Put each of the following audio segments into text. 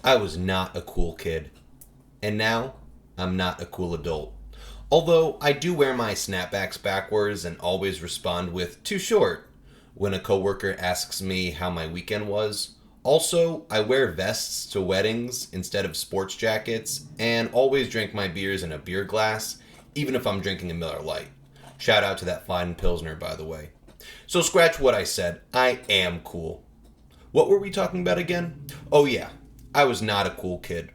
I was not a cool kid. And now, I'm not a cool adult. Although I do wear my snapbacks backwards and always respond with too short when a coworker asks me how my weekend was. Also, I wear vests to weddings instead of sports jackets and always drink my beers in a beer glass, even if I'm drinking a Miller Lite. Shout out to that fine Pilsner, by the way. So, scratch what I said. I am cool. What were we talking about again? Oh, yeah. I was not a cool kid.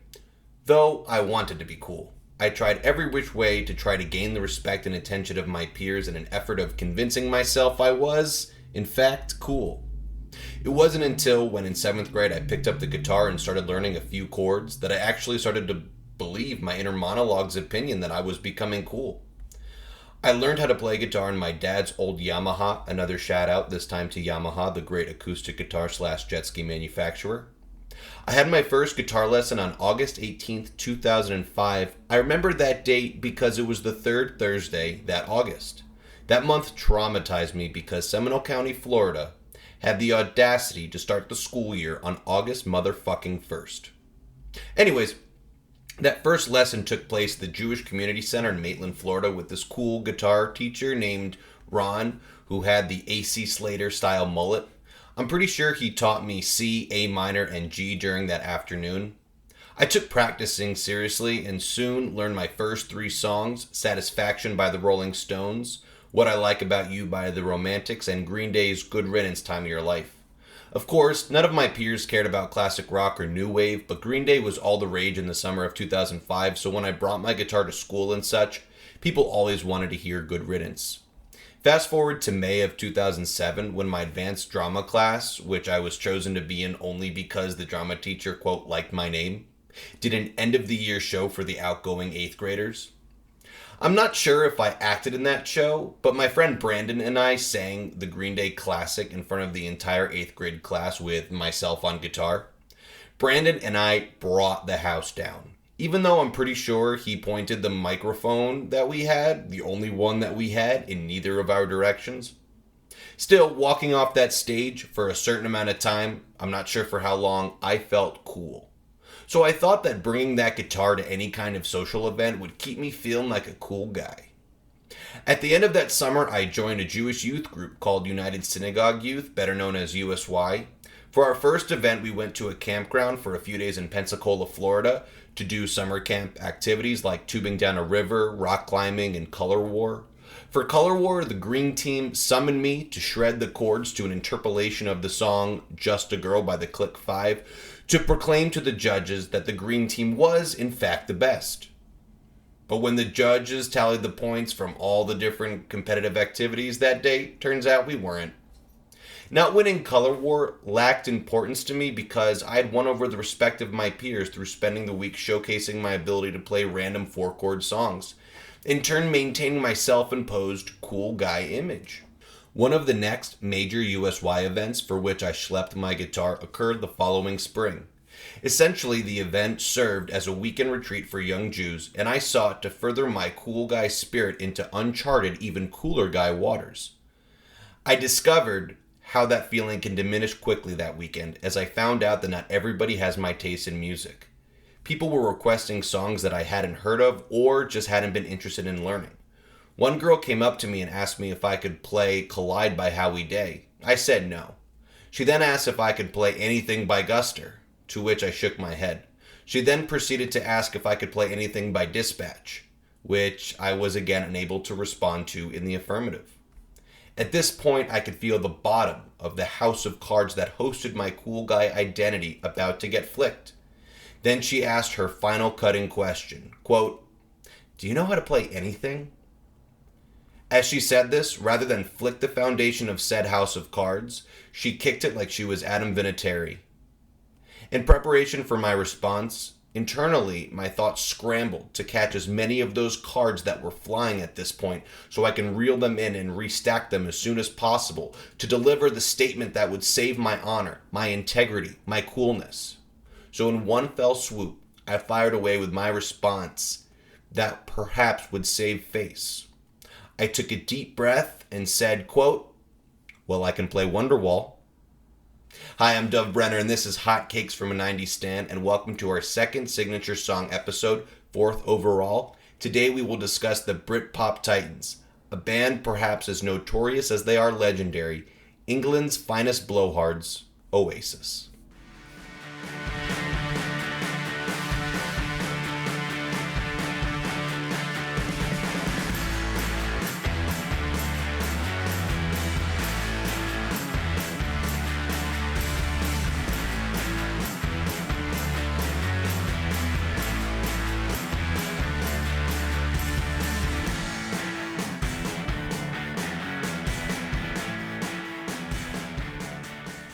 Though I wanted to be cool. I tried every which way to try to gain the respect and attention of my peers in an effort of convincing myself I was, in fact, cool. It wasn't until when in 7th grade I picked up the guitar and started learning a few chords that I actually started to believe my inner monologue's opinion that I was becoming cool. I learned how to play guitar in my dad's old Yamaha, another shout out, this time to Yamaha, the great acoustic guitar slash jet ski manufacturer. I had my first guitar lesson on August 18th, 2005. I remember that date because it was the third Thursday that August. That month traumatized me because Seminole County, Florida, had the audacity to start the school year on August motherfucking 1st. Anyways, that first lesson took place at the Jewish Community Center in Maitland, Florida, with this cool guitar teacher named Ron, who had the AC Slater style mullet. I'm pretty sure he taught me C, A minor, and G during that afternoon. I took practicing seriously and soon learned my first 3 songs: Satisfaction by the Rolling Stones, What I Like About You by the Romantics, and Green Day's Good Riddance, Time of Your Life. Of course, none of my peers cared about classic rock or new wave, but Green Day was all the rage in the summer of 2005, so when I brought my guitar to school and such, people always wanted to hear Good Riddance. Fast forward to May of 2007 when my advanced drama class, which I was chosen to be in only because the drama teacher, quote, liked my name, did an end of the year show for the outgoing 8th graders. I'm not sure if I acted in that show, but my friend Brandon and I sang the Green Day classic in front of the entire 8th grade class with myself on guitar. Brandon and I brought the house down. Even though I'm pretty sure he pointed the microphone that we had, the only one that we had, in neither of our directions. Still, walking off that stage for a certain amount of time, I'm not sure for how long, I felt cool. So I thought that bringing that guitar to any kind of social event would keep me feeling like a cool guy. At the end of that summer, I joined a Jewish youth group called United Synagogue Youth, better known as USY. For our first event, we went to a campground for a few days in Pensacola, Florida, to do summer camp activities like tubing down a river, rock climbing, and color war. For color war, the green team summoned me to shred the chords to an interpolation of the song Just a Girl by the Click 5 to proclaim to the judges that the green team was, in fact, the best. But when the judges tallied the points from all the different competitive activities that day, turns out we weren't. Not winning Color War lacked importance to me because I had won over the respect of my peers through spending the week showcasing my ability to play random 4-chord songs, in turn maintaining my self-imposed cool guy image. One of the next major USY events for which I schlepped my guitar occurred the following spring. Essentially, the event served as a weekend retreat for young Jews, and I sought to further my cool guy spirit into uncharted, even cooler guy waters. I discovered how that feeling can diminish quickly that weekend as I found out that not everybody has my taste in music. People were requesting songs that I hadn't heard of or just hadn't been interested in learning. One girl came up to me and asked me if I could play Collide by Howie Day. I said no. She then asked if I could play anything by Guster, to which I shook my head. She then proceeded to ask if I could play anything by Dispatch, which I was again unable to respond to in the affirmative. At this point, I could feel the bottom of the house of cards that hosted my cool guy identity about to get flicked. Then she asked her final cutting question, quote, "Do you know how to play anything?" As she said this, rather than flick the foundation of said house of cards, she kicked it like she was Adam Vinatieri. In preparation for my response, internally, my thoughts scrambled to catch as many of those cards that were flying at this point so I can reel them in and restack them as soon as possible to deliver the statement that would save my honor, my integrity, my coolness. So in one fell swoop, I fired away with my response that perhaps would save face. I took a deep breath and said, quote, "Well, I can play Wonderwall." Hi, I'm Dove Brenner, and this is Hot Cakes from a 90s Stand, and welcome to our second signature song episode, 4th overall. Today we will discuss the Britpop Titans, a band perhaps as notorious as they are legendary, England's finest blowhards, Oasis.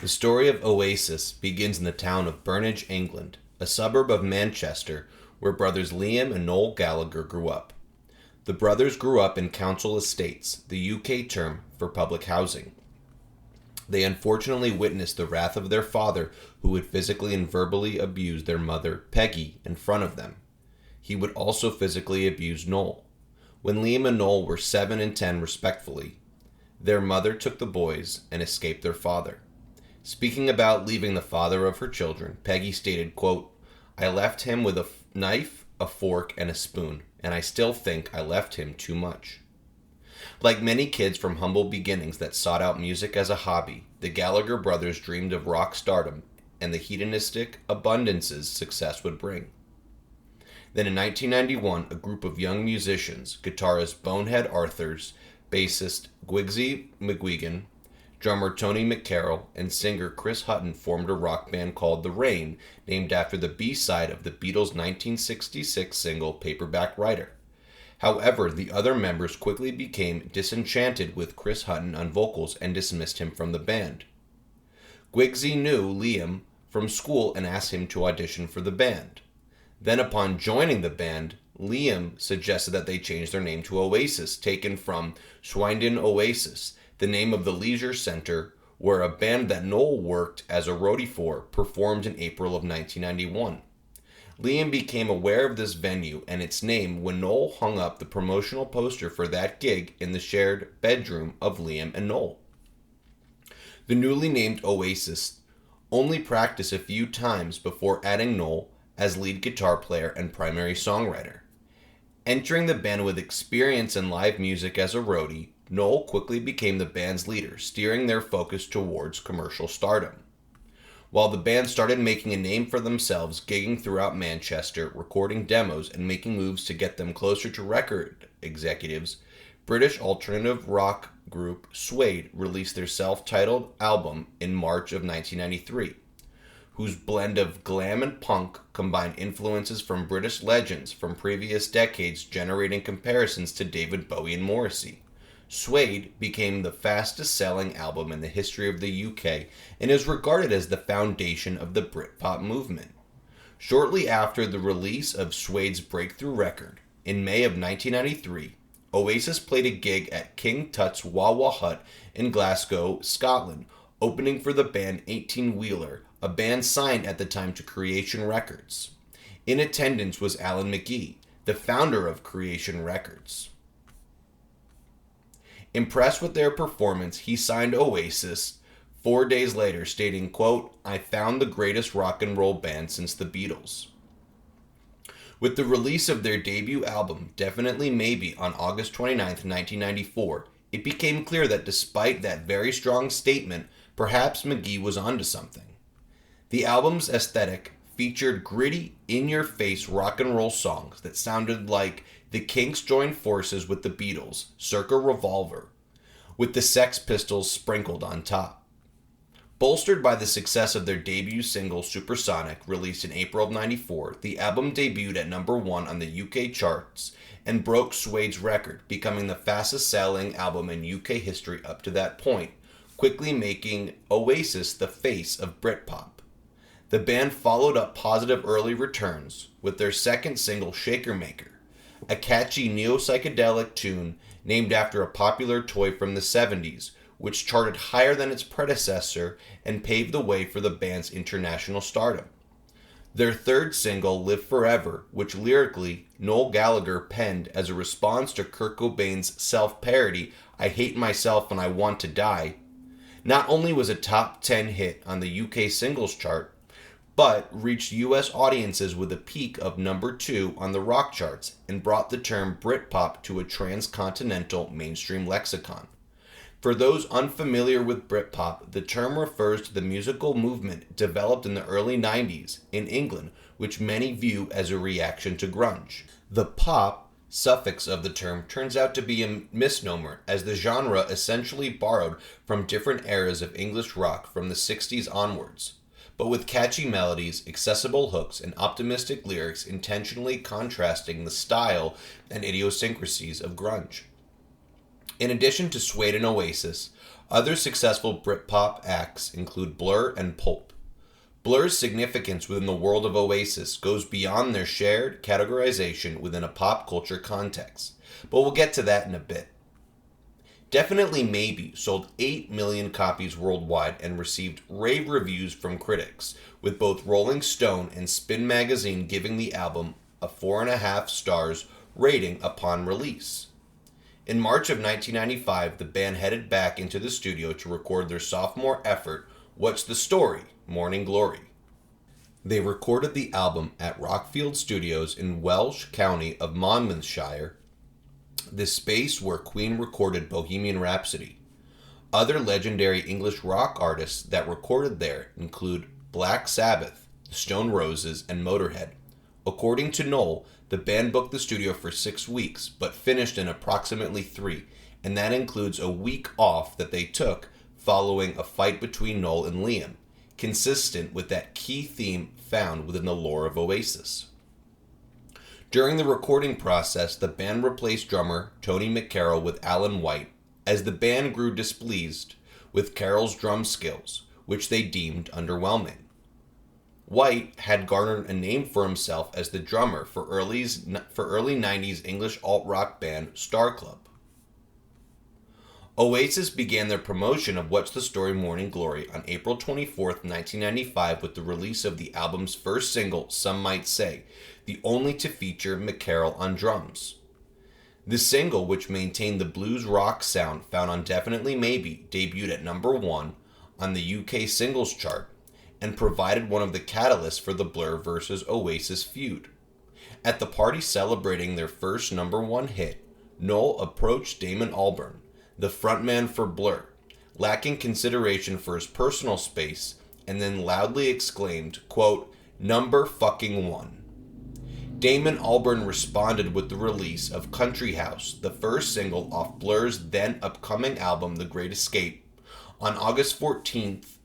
The story of Oasis begins in the town of Burnage, England, a suburb of Manchester where brothers Liam and Noel Gallagher grew up. The brothers grew up in council estates, the UK term for public housing. They unfortunately witnessed the wrath of their father, who would physically and verbally abuse their mother, Peggy, in front of them. He would also physically abuse Noel. When Liam and Noel were 7 and 10 respectively, their mother took the boys and escaped their father. Speaking about leaving the father of her children, Peggy stated, quote, "I left him with a knife, a fork, and a spoon, and I still think I left him too much." Like many kids from humble beginnings that sought out music as a hobby, the Gallagher brothers dreamed of rock stardom and the hedonistic abundances success would bring. Then in 1991, a group of young musicians, guitarist Boneheaded Arthurs, bassist Gwigsy McGuigan, drummer Tony McCarroll, and singer Chris Hutton formed a rock band called The Rain, named after the B-side of the Beatles' 1966 single Paperback Writer. However, the other members quickly became disenchanted with Chris Hutton on vocals and dismissed him from the band. Gwigsy knew Liam from school and asked him to audition for the band. Then upon joining the band, Liam suggested that they change their name to Oasis, taken from Swindon Oasis, the name of the leisure center where a band that Noel worked as a roadie for performed in April of 1991. Liam became aware of this venue and its name when Noel hung up the promotional poster for that gig in the shared bedroom of Liam and Noel. The newly named Oasis only practiced a few times before adding Noel as lead guitar player and primary songwriter. Entering the band with experience in live music as a roadie, Noel quickly became the band's leader, steering their focus towards commercial stardom. While the band started making a name for themselves, gigging throughout Manchester, recording demos, and making moves to get them closer to record executives, British alternative rock group Suede released their self-titled album in March of 1993, whose blend of glam and punk combined influences from British legends from previous decades, generating comparisons to David Bowie and Morrissey. Suede became the fastest-selling album in the history of the UK and is regarded as the foundation of the Britpop movement. Shortly after the release of Suede's breakthrough record, in May of 1993, Oasis played a gig at King Tut's Wah Wah Hut in Glasgow, Scotland, opening for the band 18 Wheeler, a band signed at the time to Creation Records. In attendance was Alan McGee, the founder of Creation Records. Impressed with their performance, he signed Oasis 4 days later, stating, quote, "I found the greatest rock and roll band since the Beatles." With the release of their debut album, Definitely Maybe, on August 29, 1994, it became clear that despite that very strong statement, perhaps McGee was onto something. The album's aesthetic featured gritty, in-your-face rock and roll songs that sounded like the Kinks joined forces with the Beatles, circa Revolver, with the Sex Pistols sprinkled on top. Bolstered by the success of their debut single Supersonic, released in April of '94, the album debuted at number 1 on the UK charts and broke Suede's record, becoming the fastest-selling album in UK history up to that point, quickly making Oasis the face of Britpop. The band followed up positive early returns with their second single, Shaker Maker, a catchy neo-psychedelic tune named after a popular toy from the 70s, which charted higher than its predecessor and paved the way for the band's international stardom. Their third single, Live Forever, which lyrically Noel Gallagher penned as a response to Kurt Cobain's self-parody, I Hate Myself and I Want to Die, Not only was a top 10 hit on the UK singles chart, but reached US audiences with a peak of number 2 on the rock charts and brought the term Britpop to a transcontinental mainstream lexicon. For those unfamiliar with Britpop, the term refers to the musical movement developed in the early 90s in England, which many view as a reaction to grunge. The pop suffix of the term turns out to be a misnomer, as the genre essentially borrowed from different eras of English rock from the 60s onwards, but with catchy melodies, accessible hooks, and optimistic lyrics intentionally contrasting the style and idiosyncrasies of grunge. In addition to Suede and Oasis, other successful Britpop acts include Blur and Pulp. Blur's significance within the world of Oasis goes beyond their shared categorization within a pop culture context, but we'll get to that in a bit. Definitely Maybe sold 8 million copies worldwide and received rave reviews from critics, with both Rolling Stone and Spin magazine giving the album a 4.5 stars rating upon release. In March of 1995, the band headed back into the studio to record their sophomore effort, What's the Story? Morning Glory. They recorded the album at Rockfield Studios in Welsh County of Monmouthshire, the space where Queen recorded Bohemian Rhapsody. Other legendary English rock artists that recorded there include Black Sabbath, Stone Roses, and Motorhead. According to Noel, the band booked the studio for 6 weeks, but finished in approximately 3, and that includes a week off that they took following a fight between Noel and Liam, consistent with that key theme found within the lore of Oasis. During the recording process, the band replaced drummer Tony McCarroll with Alan White, as the band grew displeased with Carroll's drum skills, which they deemed underwhelming. White had garnered a name for himself as the drummer for early 90s English alt-rock band Star Club. Oasis began their promotion of What's the Story? Morning Glory on April 24, 1995 with the release of the album's first single, Some Might Say, the only to feature McCarroll on drums. The single, which maintained the blues rock sound found on Definitely Maybe, debuted at number 1 on the UK singles chart and provided one of the catalysts for the Blur versus Oasis feud. At the party celebrating their first number 1 hit, Noel approached Damon Albarn, the frontman for Blur, lacking consideration for his personal space, and then loudly exclaimed, quote, "Number fucking 1." Damon Albarn responded with the release of Country House, the first single off Blur's then upcoming album The Great Escape, on August 14th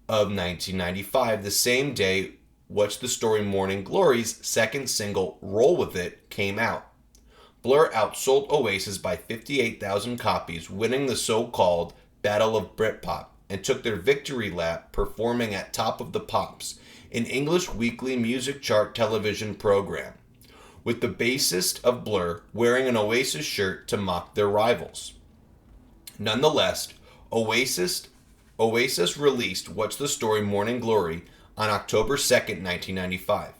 of 1995, the same day What's the Story? Morning Glory's second single, Roll With It, came out. Blur outsold Oasis by 58,000 copies, winning the so-called Battle of Britpop, and took their victory lap performing at Top of the Pops, an English weekly music chart television program, with the bassist of Blur wearing an Oasis shirt to mock their rivals. Nonetheless, Oasis released What's the Story? Morning Glory on October 2nd, 1995.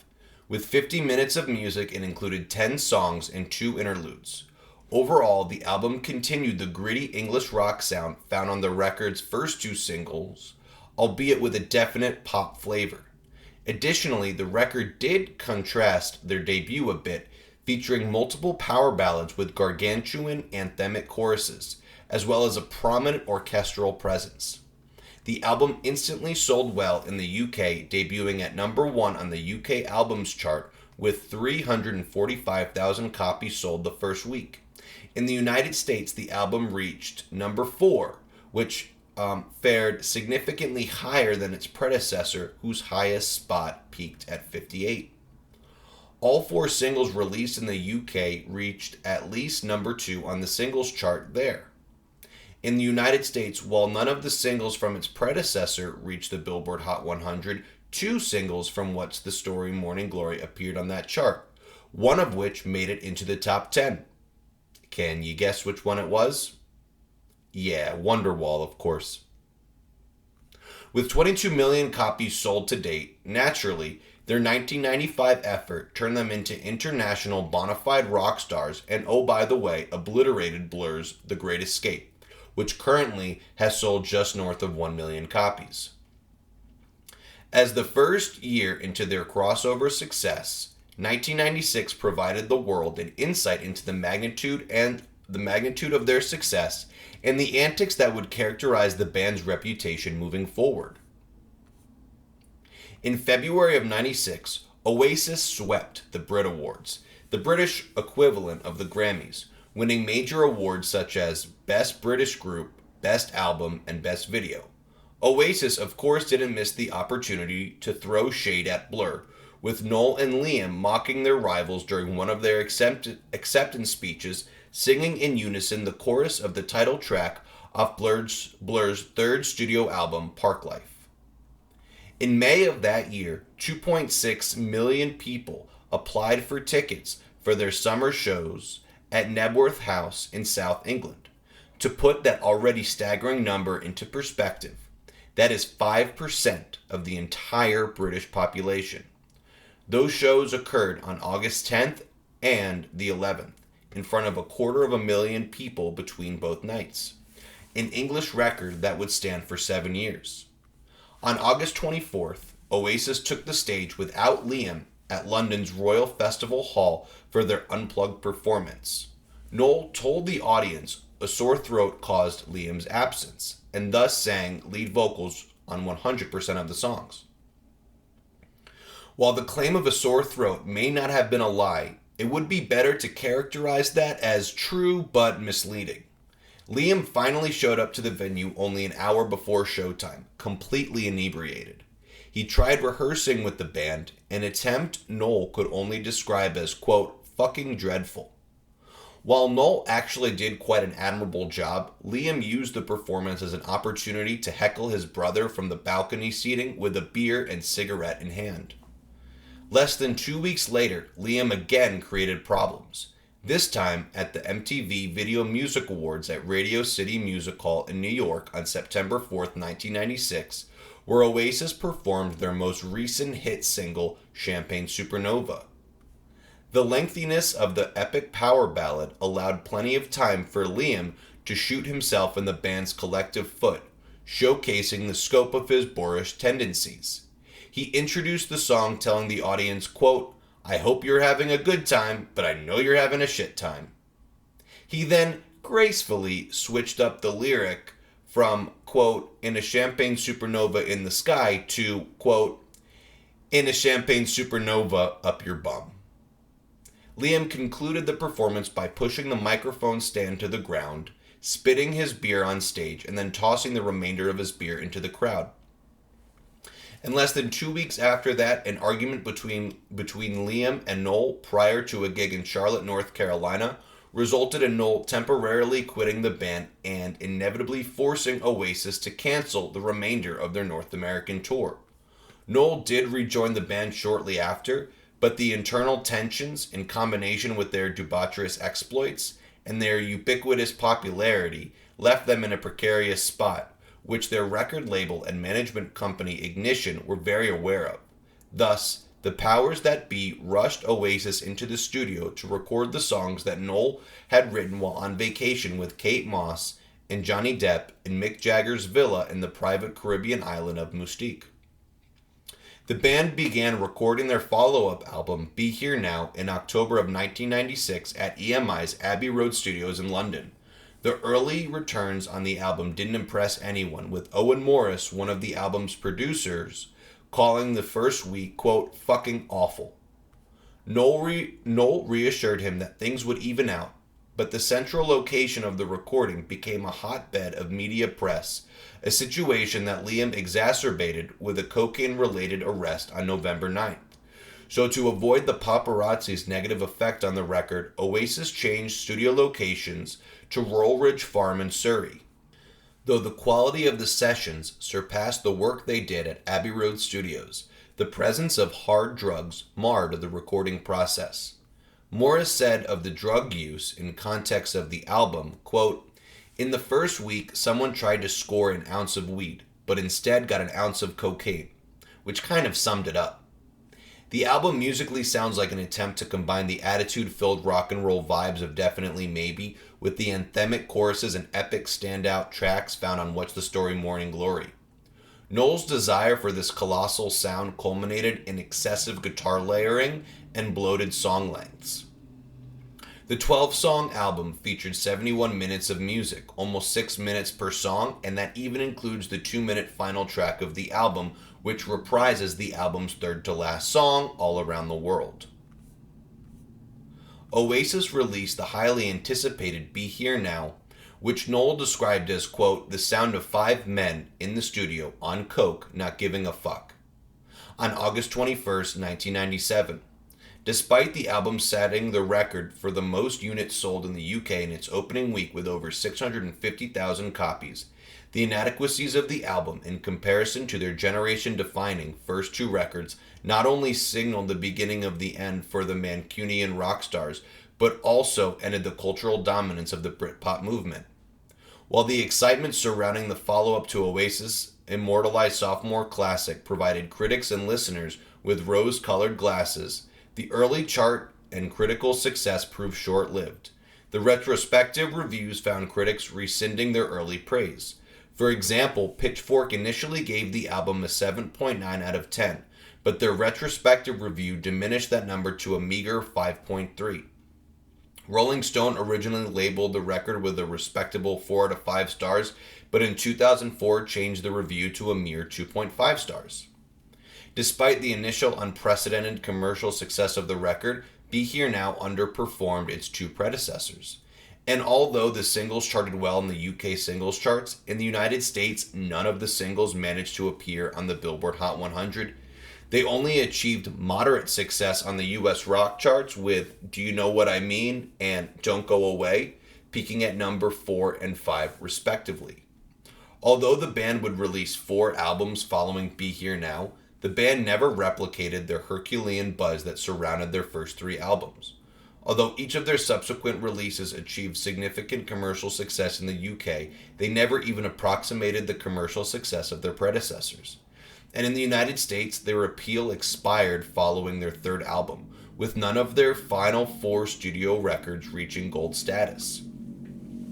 With 50 minutes of music and included 10 songs and 2 interludes. Overall, the album continued the gritty English rock sound found on the record's first 2 singles, albeit with a definite pop flavor. Additionally, the record did contrast their debut a bit, featuring multiple power ballads with gargantuan anthemic choruses, as well as a prominent orchestral presence. The album instantly sold well in the UK, debuting at number 1 on the UK albums chart with 345,000 copies sold the first week. In the United States, the album reached number 4, which fared significantly higher than its predecessor, whose highest spot peaked at 58. All 4 singles released in the UK reached at least number 2 on the singles chart there. In the United States, while none of the singles from its predecessor reached the Billboard Hot 100, 2 singles from What's the Story? Morning Glory appeared on that chart, one of which made it into the top 10. Can you guess which one it was? Yeah, Wonderwall, of course. With 22 million copies sold to date, naturally, their 1995 effort turned them into international bona fide rock stars and, oh by the way, obliterated Blur's The Great Escape, which currently has sold just north of 1 million copies. As the first year into their crossover success, 1996 provided the world an insight into the magnitude of their success and the antics that would characterize the band's reputation moving forward. In February of '96, Oasis swept the Brit Awards, the British equivalent of the Grammys, winning major awards such as Best British Group, Best Album, and Best Video. Oasis, of course, didn't miss the opportunity to throw shade at Blur, with Noel and Liam mocking their rivals during one of their acceptance speeches, singing in unison the chorus of the title track off Blur's third studio album, Parklife. In May of that year, 2.6 million people applied for tickets for their summer shows at Knebworth House in South England. To put that already staggering number into perspective, that is 5% of the entire British population. Those shows occurred on August 10th and the 11th, in front of 250,000 people between both nights, an English record that would stand for 7 years. On August 24th, Oasis took the stage without Liam at London's Royal Festival Hall for their unplugged performance. Noel told the audience a sore throat caused Liam's absence, and thus sang lead vocals on 100% of the songs. While the claim of a sore throat may not have been a lie, it would be better to characterize that as true but misleading. Liam finally showed up to the venue only an hour before showtime, completely inebriated. He tried rehearsing with the band, an attempt Noel could only describe as, quote, fucking dreadful. While Noel actually did quite an admirable job, Liam used the performance as an opportunity to heckle his brother from the balcony seating with a beer and cigarette in hand. Less than 2 weeks later, Liam again created problems, this time at the MTV Video Music Awards at Radio City Music Hall in New York on September 4th, 1996, where Oasis performed their most recent hit single, Champagne Supernova. The lengthiness of the epic power ballad allowed plenty of time for Liam to shoot himself in the band's collective foot, showcasing the scope of his boorish tendencies. He introduced the song telling the audience, quote, I hope you're having a good time, but I know you're having a shit time. He then gracefully switched up the lyric from, quote, in a champagne supernova in the sky to, quote, in a champagne supernova up your bum. Liam concluded the performance by pushing the microphone stand to the ground, spitting his beer on stage, and then tossing the remainder of his beer into the crowd. And less than 2 weeks after that, an argument between Liam and Noel prior to a gig in Charlotte, North Carolina, resulted in Noel temporarily quitting the band and inevitably forcing Oasis to cancel the remainder of their North American tour. Noel did rejoin the band shortly after, but the internal tensions, in combination with their debaucherous exploits and their ubiquitous popularity, left them in a precarious spot, which their record label and management company Ignition were very aware of. Thus, the powers that be rushed Oasis into the studio to record the songs that Noel had written while on vacation with Kate Moss and Johnny Depp in Mick Jagger's villa in the private Caribbean island of Mustique. The band began recording their follow-up album, Be Here Now, in October of 1996 at EMI's Abbey Road Studios in London. The early returns on the album didn't impress anyone, with Owen Morris, one of the album's producers, calling the first week, quote, fucking awful. Noel reassured him that things would even out, but the central location of the recording became a hotbed of media press, a situation that Liam exacerbated with a cocaine-related arrest on November 9th. So to avoid the paparazzi's negative effect on the record, Oasis changed studio locations to Royal Ridge Farm in Surrey. Though the quality of the sessions surpassed the work they did at Abbey Road Studios, the presence of hard drugs marred the recording process. Morris said of the drug use in context of the album, quote, in the first week, someone tried to score an ounce of weed, but instead got an ounce of cocaine, which kind of summed it up. The album musically sounds like an attempt to combine the attitude-filled rock and roll vibes of Definitely Maybe with the anthemic choruses and epic standout tracks found on What's the Story Morning Glory. Noel's desire for this colossal sound culminated in excessive guitar layering and bloated song lengths. The 12-song album featured 71 minutes of music, almost 6 minutes per song, and that even includes the 2-minute final track of the album, which reprises the album's third-to-last song, All Around the World. Oasis released the highly anticipated Be Here Now, which Noel described as, quote, the sound of 5 men in the studio on coke not giving a fuck, on August 21st, 1997. Despite the album setting the record for the most units sold in the UK in its opening week with over 650,000 copies, the inadequacies of the album in comparison to their generation-defining first 2 records not only signaled the beginning of the end for the Mancunian rock stars, but also ended the cultural dominance of the Britpop movement. While the excitement surrounding the follow-up to Oasis' immortalized sophomore classic provided critics and listeners with rose-colored glasses, the early chart and critical success proved short-lived. The retrospective reviews found critics rescinding their early praise. For example, Pitchfork initially gave the album a 7.9 out of 10, but their retrospective review diminished that number to a meager 5.3. Rolling Stone originally labeled the record with a respectable 4 out of 5 stars, but in 2004 changed the review to a mere 2.5 stars. Despite the initial unprecedented commercial success of the record, Be Here Now underperformed its 2 predecessors. And although the singles charted well in the UK singles charts, in the United States none of the singles managed to appear on the Billboard Hot 100. They only achieved moderate success on the US rock charts with Do You Know What I Mean and Don't Go Away, peaking at number 4 and 5 respectively. Although the band would release 4 albums following Be Here Now, the band never replicated their Herculean buzz that surrounded their first 3 albums. Although each of their subsequent releases achieved significant commercial success in the UK, they never even approximated the commercial success of their predecessors. And in the United States, their appeal expired following their 3rd album, with none of their final 4 studio records reaching gold status.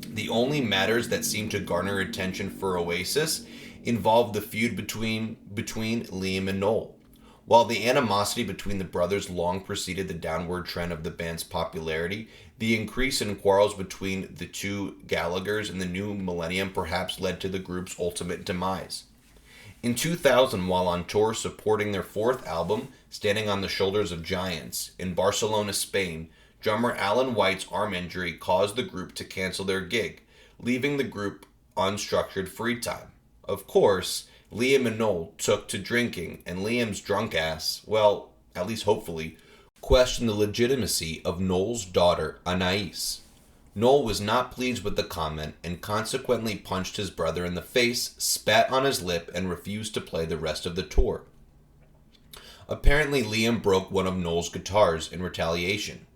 The only matters that seemed to garner attention for Oasis involved the feud between Liam and Noel. While the animosity between the brothers long preceded the downward trend of the band's popularity, the increase in quarrels between the 2 Gallaghers in the new millennium perhaps led to the group's ultimate demise. In 2000, while on tour supporting their 4th album, Standing on the Shoulders of Giants, in Barcelona, Spain, drummer Alan White's arm injury caused the group to cancel their gig, leaving the group unstructured free time. Of course, Liam and Noel took to drinking, and Liam's drunk ass, well, at least hopefully, questioned the legitimacy of Noel's daughter, Anais. Noel was not pleased with the comment and consequently punched his brother in the face, spat on his lip, and refused to play the rest of the tour. Apparently, Liam broke one of Noel's guitars in retaliation.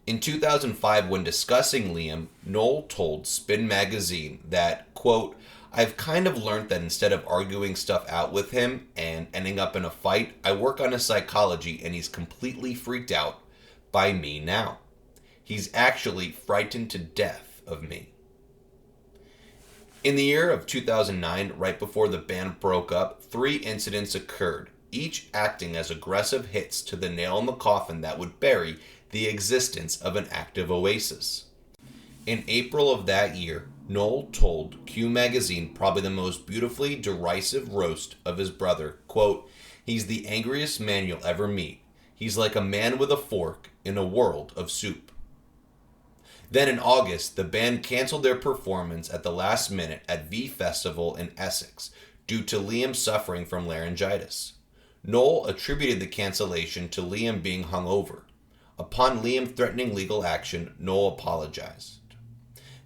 In 2005, when discussing Liam, Noel told Spin magazine that, quote, I've kind of learned that instead of arguing stuff out with him and ending up in a fight, I work on his psychology and he's completely freaked out by me now. He's actually frightened to death of me. In the year of 2009, right before the band broke up, 3 incidents occurred, each acting as aggressive hits to the nail in the coffin that would bury the existence of an active Oasis. In April of that year, Noel told Q magazine probably the most beautifully derisive roast of his brother, quote, he's the angriest man you'll ever meet. He's like a man with a fork in a world of soup. Then in August, the band canceled their performance at the last minute at V Festival in Essex due to Liam suffering from laryngitis. Noel attributed the cancellation to Liam being hungover. Upon Liam threatening legal action, Noel apologized.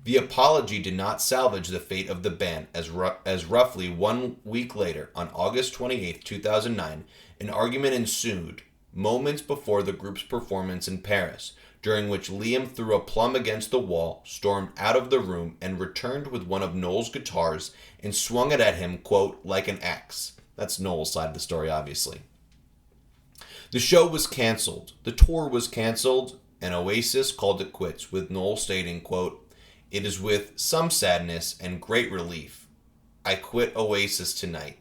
The apology did not salvage the fate of the band as roughly 1 week later, on August 28, 2009, an argument ensued moments before the group's performance in Paris, during which Liam threw a plum against the wall, stormed out of the room, and returned with one of Noel's guitars and swung it at him, quote, like an axe. That's Noel's side of the story, obviously. The show was canceled, the tour was canceled, and Oasis called it quits, with Noel stating, quote, "It is with some sadness and great relief I quit Oasis tonight.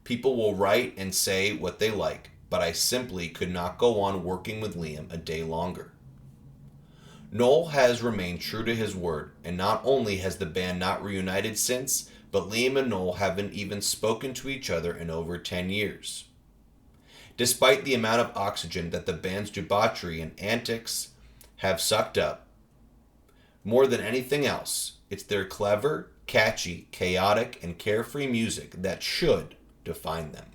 People will write and say what they like, but I simply could not go on working with Liam a day longer." Noel has remained true to his word, and not only has the band not reunited since, but Liam and Noel haven't even spoken to each other in over 10 years. Despite the amount of oxygen that the band's debauchery and antics have sucked up, more than anything else, it's their clever, catchy, chaotic, and carefree music that should define them.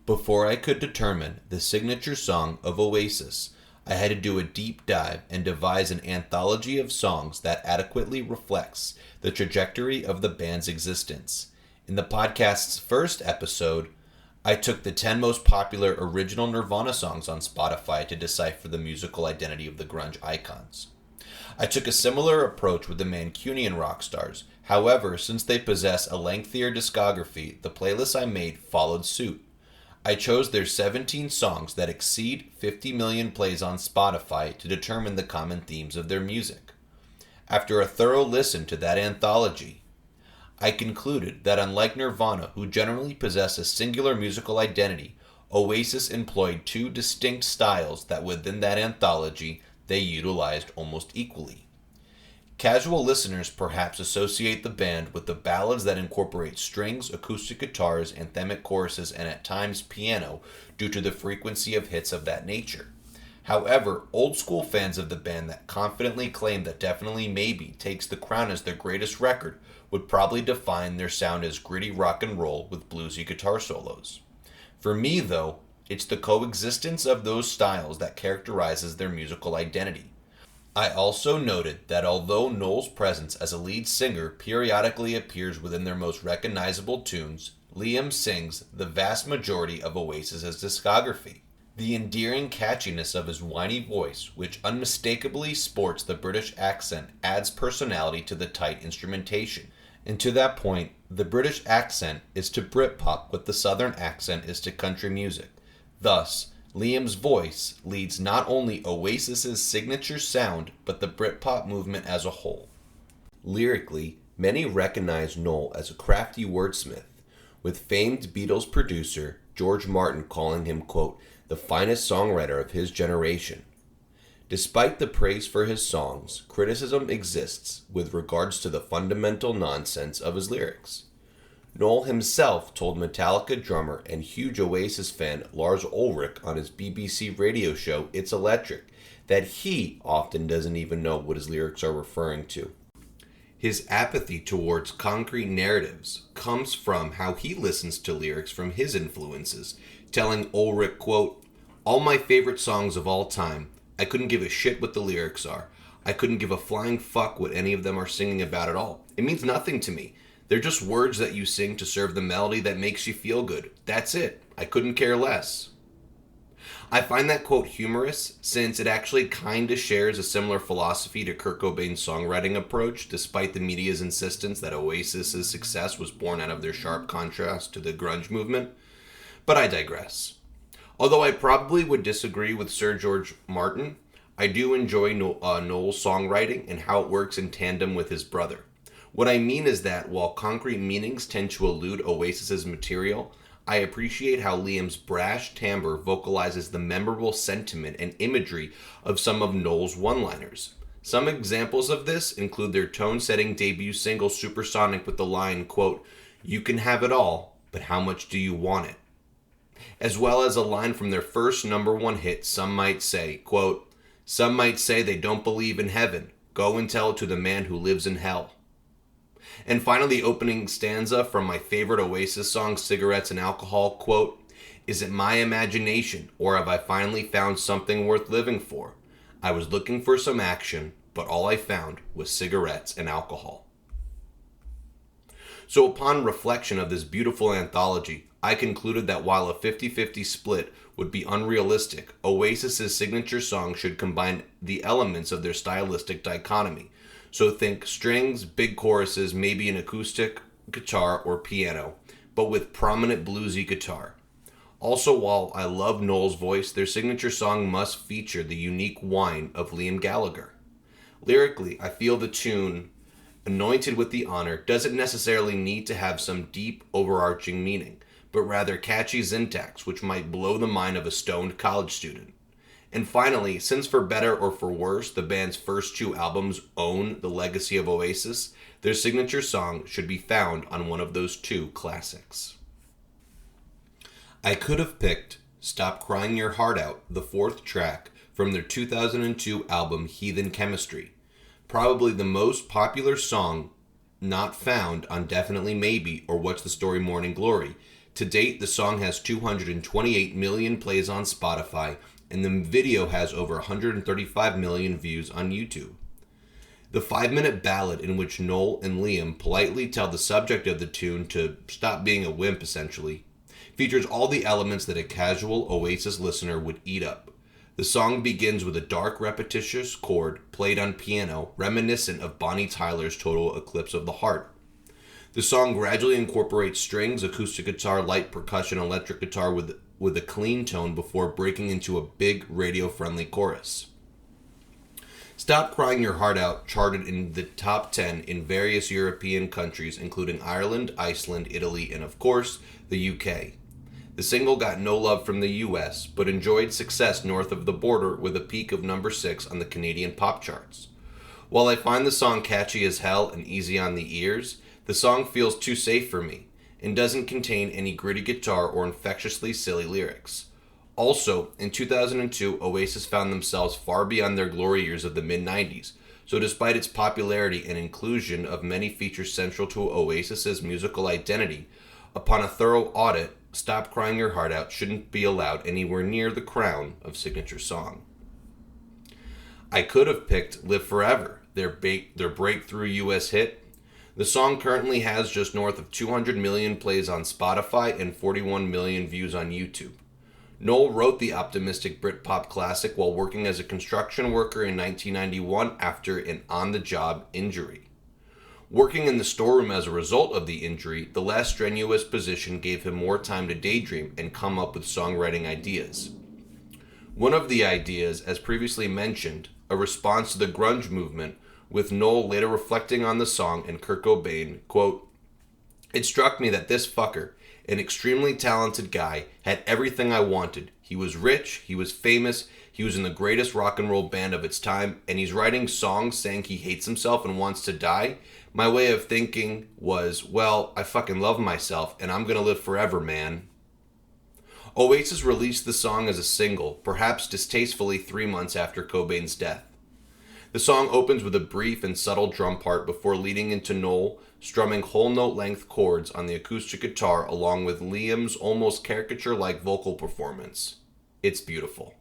Before I could determine the signature song of Oasis, I had to do a deep dive and devise an anthology of songs that adequately reflects the trajectory of the band's existence. In the podcast's first episode, I took the 10 most popular original Nirvana songs on Spotify to decipher the musical identity of the grunge icons. I took a similar approach with the Mancunian rock stars. However, since they possess a lengthier discography, the playlist I made followed suit. I chose their 17 songs that exceed 50 million plays on Spotify to determine the common themes of their music. After a thorough listen to that anthology, I concluded that unlike Nirvana, who generally possess a singular musical identity, Oasis employed two distinct styles that within that anthology they utilized almost equally. Casual listeners perhaps associate the band with the ballads that incorporate strings, acoustic guitars, anthemic choruses, and at times piano due to the frequency of hits of that nature. However, old school fans of the band that confidently claim that Definitely Maybe takes the crown as their greatest record would probably define their sound as gritty rock and roll with bluesy guitar solos. For me, though, it's the coexistence of those styles that characterizes their musical identity. I also noted that although Noel's presence as a lead singer periodically appears within their most recognizable tunes, Liam sings the vast majority of Oasis's discography. The endearing catchiness of his whiny voice, which unmistakably sports the British accent, adds personality to the tight instrumentation. And to that point, the British accent is to Britpop what the Southern accent is to country music. Thus, Liam's voice leads not only Oasis's signature sound, but the Britpop movement as a whole. Lyrically, many recognize Noel as a crafty wordsmith, with famed Beatles producer George Martin calling him, quote, "the finest songwriter of his generation." Despite the praise for his songs, criticism exists with regards to the fundamental nonsense of his lyrics. Noel himself told Metallica drummer and huge Oasis fan Lars Ulrich on his BBC radio show It's Electric that he often doesn't even know what his lyrics are referring to. His apathy towards concrete narratives comes from how he listens to lyrics from his influences, telling Ulrich, quote, "All my favorite songs of all time, I couldn't give a shit what the lyrics are. I couldn't give a flying fuck what any of them are singing about at all. It means nothing to me. They're just words that you sing to serve the melody that makes you feel good. That's it. I couldn't care less." I find that quote humorous, since it actually kinda shares a similar philosophy to Kurt Cobain's songwriting approach, despite the media's insistence that Oasis's success was born out of their sharp contrast to the grunge movement. But I digress. Although I probably would disagree with Sir George Martin, I do enjoy Noel's songwriting and how it works in tandem with his brother. What I mean is that while concrete meanings tend to elude Oasis's material, I appreciate how Liam's brash timbre vocalizes the memorable sentiment and imagery of some of Noel's one-liners. Some examples of this include their tone-setting debut single Supersonic with the line, quote, "You can have it all, but how much do you want it?" As well as a line from their first number one hit, Some Might Say, quote, "Some might say they don't believe in heaven. Go and tell it to the man who lives in hell." And finally, the opening stanza from my favorite Oasis song, Cigarettes and Alcohol, quote, "Is it my imagination, or have I finally found something worth living for? I was looking for some action, but all I found was cigarettes and alcohol." So upon reflection of this beautiful anthology, I concluded that while a 50-50 split would be unrealistic, Oasis's signature song should combine the elements of their stylistic dichotomy. So think strings, big choruses, maybe an acoustic guitar or piano, but with prominent bluesy guitar. Also, while I love Noel's voice, their signature song must feature the unique whine of Liam Gallagher. Lyrically, I feel the tune, Anointed with the Honor, doesn't necessarily need to have some deep, overarching meaning, but rather catchy syntax which might blow the mind of a stoned college student. And finally, since for better or for worse, the band's first two albums own the legacy of Oasis, their signature song should be found on one of those two classics. I could have picked Stop Crying Your Heart Out, the fourth track from their 2002 album Heathen Chemistry. Probably the most popular song not found on Definitely Maybe or What's the Story Morning Glory. To date, the song has 228 million plays on Spotify, and the video has over 135 million views on YouTube. The 5-minute ballad in which Noel and Liam politely tell the subject of the tune to stop being a wimp, essentially, features all the elements that a casual Oasis listener would eat up. The song begins with a dark, repetitious chord played on piano, reminiscent of Bonnie Tyler's Total Eclipse of the Heart. The song gradually incorporates strings, acoustic guitar, light percussion, electric guitar with a clean tone before breaking into a big, radio-friendly chorus. Stop Crying Your Heart Out charted in the top 10 in various European countries, including Ireland, Iceland, Italy, and of course, the UK. The single got no love from the US, but enjoyed success north of the border with a peak of number 6 on the Canadian pop charts. While I find the song catchy as hell and easy on the ears, the song feels too safe for me and doesn't contain any gritty guitar or infectiously silly lyrics. Also, in 2002, Oasis found themselves far beyond their glory years of the mid-90s, so despite its popularity and inclusion of many features central to Oasis's musical identity, upon a thorough audit, Stop Crying Your Heart Out shouldn't be allowed anywhere near the crown of signature song. I could have picked Live Forever, their breakthrough US hit. The song currently has just north of 200 million plays on Spotify and 41 million views on YouTube. Noel wrote the optimistic Britpop classic while working as a construction worker in 1991 after an on-the-job injury. Working in the storeroom as a result of the injury, the less strenuous position gave him more time to daydream and come up with songwriting ideas. One of the ideas, as previously mentioned, a response to the grunge movement, with Noel later reflecting on the song and Kurt Cobain, quote, "It struck me that this fucker, an extremely talented guy, had everything I wanted. He was rich, he was famous, he was in the greatest rock and roll band of its time, and he's writing songs saying he hates himself and wants to die. My way of thinking was, well, I fucking love myself, and I'm gonna live forever, man." Oasis released the song as a single, perhaps distastefully 3 months after Cobain's death. The song opens with a brief and subtle drum part before leading into Noel strumming whole note length chords on the acoustic guitar along with Liam's almost caricature-like vocal performance. It's beautiful.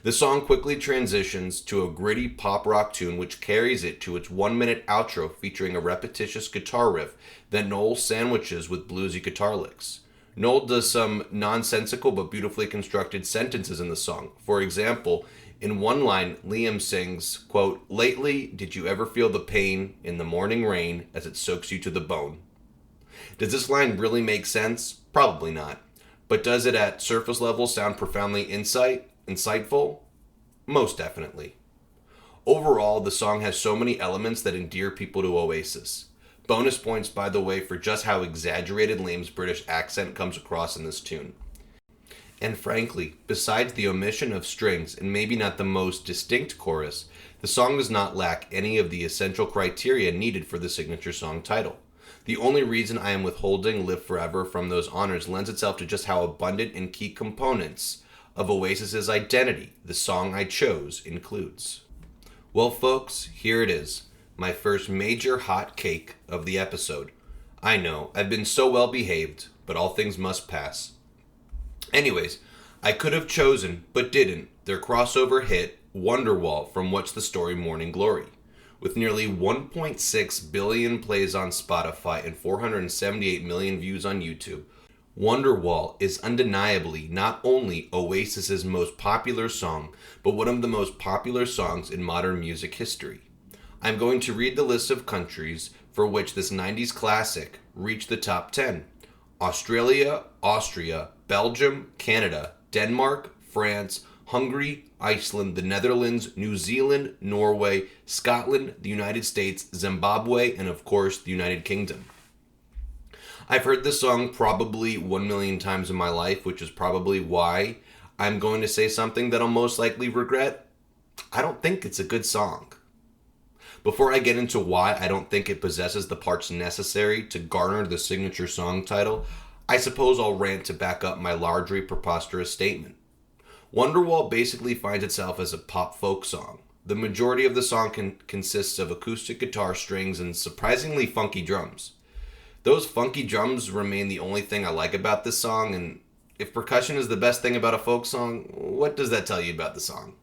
The song quickly transitions to a gritty pop rock tune which carries it to its 1-minute outro featuring a repetitious guitar riff that Noel sandwiches with bluesy guitar licks. Noel does some nonsensical but beautifully constructed sentences in the song. For example, in one line, Liam sings, quote, "Lately, did you ever feel the pain in the morning rain as it soaks you to the bone?" Does this line really make sense? Probably not. But does it at surface level sound profoundly insightful? Most definitely. Overall, the song has so many elements that endear people to Oasis. Bonus points, by the way, for just how exaggerated Liam's British accent comes across in this tune. And frankly, besides the omission of strings and maybe not the most distinct chorus, the song does not lack any of the essential criteria needed for the signature song title. The only reason I am withholding Live Forever from those honors lends itself to just how abundant and key components of Oasis's identity the song I chose includes. Well, folks, here it is, my first major hot cake of the episode. I know, I've been so well behaved, but all things must pass. Anyways, I could have chosen, but didn't, their crossover hit, Wonderwall from What's the Story Morning Glory. With nearly 1.6 billion plays on Spotify and 478 million views on YouTube, Wonderwall is undeniably not only Oasis's most popular song, but one of the most popular songs in modern music history. I'm going to read the list of countries for which this 90s classic reached the top 10. Australia, Austria, Belgium, Canada, Denmark, France, Hungary, Iceland, the Netherlands, New Zealand, Norway, Scotland, the United States, Zimbabwe, and of course, the United Kingdom. I've heard this song probably 1 million times in my life, which is probably why I'm going to say something that I'll most likely regret. I don't think it's a good song. Before I get into why I don't think it possesses the parts necessary to garner the signature song title, I suppose I'll rant to back up my largely preposterous statement. Wonderwall basically finds itself as a pop folk song. The majority of the song consists of acoustic guitar strings and surprisingly funky drums. Those funky drums remain the only thing I like about this song, and if percussion is the best thing about a folk song, what does that tell you about the song?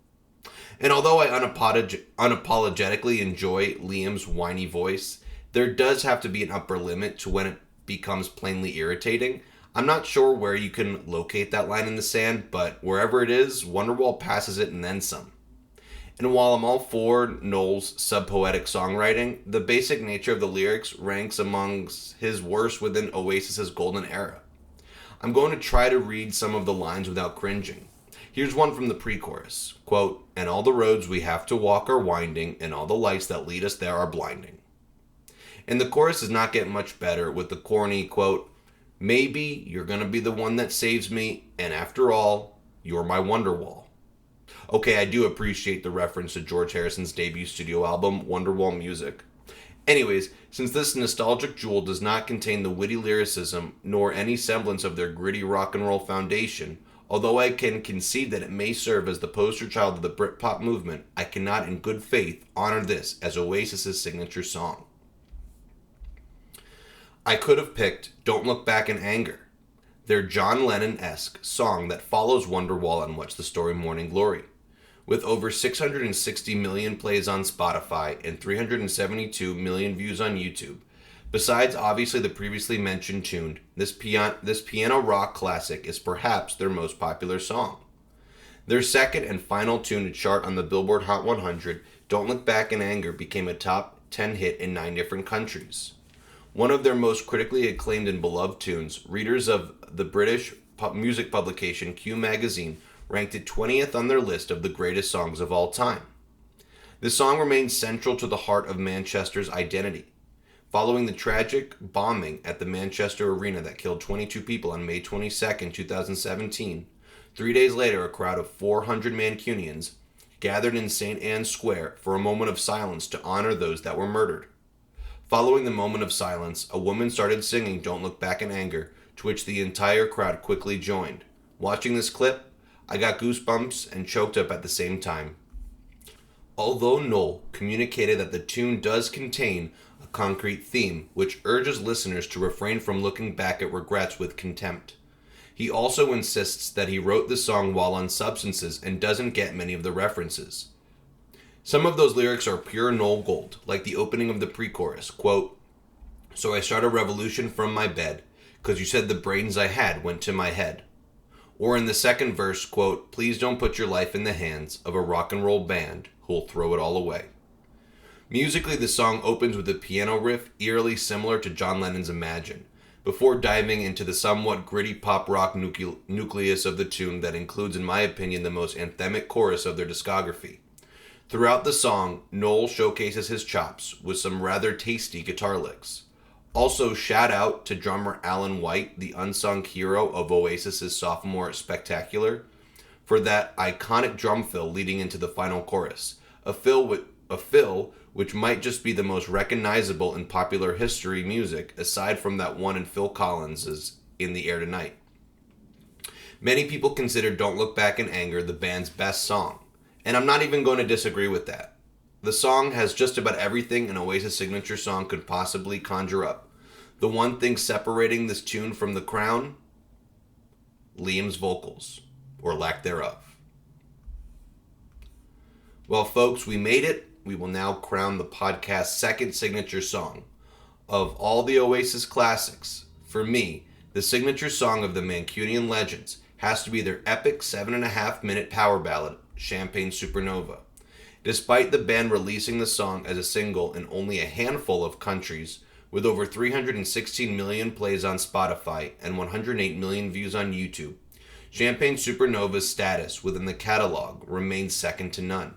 And although I unapologetically enjoy Liam's whiny voice, there does have to be an upper limit to when it becomes plainly irritating. I'm not sure where you can locate that line in the sand, but wherever it is, Wonderwall passes it and then some. And while I'm all for Noel's sub-poetic songwriting, the basic nature of the lyrics ranks amongst his worst within Oasis's golden era. I'm going to try to read some of the lines without cringing. Here's one from the pre-chorus. Quote, "And all the roads we have to walk are winding, and all the lights that lead us there are blinding." And the chorus does not get much better with the corny, quote, "Maybe you're going to be the one that saves me, and after all, you're my Wonderwall." Okay, I do appreciate the reference to George Harrison's debut studio album, Wonderwall Music. Anyways, since this nostalgic jewel does not contain the witty lyricism nor any semblance of their gritty rock and roll foundation, although I can concede that it may serve as the poster child of the Britpop movement, I cannot in good faith honor this as Oasis's signature song. I could have picked Don't Look Back in Anger, their John Lennon-esque song that follows Wonderwall on What's the Story Morning Glory. With over 660 million plays on Spotify and 372 million views on YouTube. Besides obviously the previously mentioned tune, this piano rock classic is perhaps their most popular song. Their second and final tune to chart on the Billboard Hot 100, Don't Look Back in Anger, became a top 10 hit in 9 different countries. One of their most critically acclaimed and beloved tunes, readers of the British music publication Q Magazine ranked it 20th on their list of the greatest songs of all time. This song remains central to the heart of Manchester's identity. Following the tragic bombing at the Manchester Arena that killed 22 people on May 22, 2017, 3 days later a crowd of 400 Mancunians gathered in St. Anne's Square for a moment of silence to honor those that were murdered. Following the moment of silence, a woman started singing Don't Look Back in Anger, to which the entire crowd quickly joined. Watching this clip, I got goosebumps and choked up at the same time. Although Noel communicated that the tune does contain a concrete theme, which urges listeners to refrain from looking back at regrets with contempt, he also insists that he wrote the song while on substances and doesn't get many of the references. Some of those lyrics are pure Noel gold, like the opening of the pre-chorus, quote, "So I start a revolution from my bed, 'cause you said the brains I had went to my head." Or in the second verse, quote, "Please don't put your life in the hands of a rock and roll band who'll throw it all away." Musically, the song opens with a piano riff eerily similar to John Lennon's Imagine, before diving into the somewhat gritty pop rock nucleus of the tune that includes, in my opinion, the most anthemic chorus of their discography. Throughout the song, Noel showcases his chops with some rather tasty guitar licks. Also, shout out to drummer Alan White, the unsung hero of Oasis's sophomore spectacular, for that iconic drum fill leading into the final chorus. A fill which might just be the most recognizable in popular history music, aside from that one in Phil Collins's In the Air Tonight. Many people consider Don't Look Back in Anger the band's best song, and I'm not even going to disagree with that. The song has just about everything an Oasis signature song could possibly conjure up. The one thing separating this tune from The Crown? Liam's vocals, or lack thereof. Well, folks, we made it. We will now crown the podcast's second signature song. Of all the Oasis classics, for me, the signature song of the Mancunian legends has to be their epic 7.5-minute power ballad, Champagne Supernova. Despite the band releasing the song as a single in only a handful of countries, with over 316 million plays on Spotify and 108 million views on YouTube, Champagne Supernova's status within the catalog remains second to none.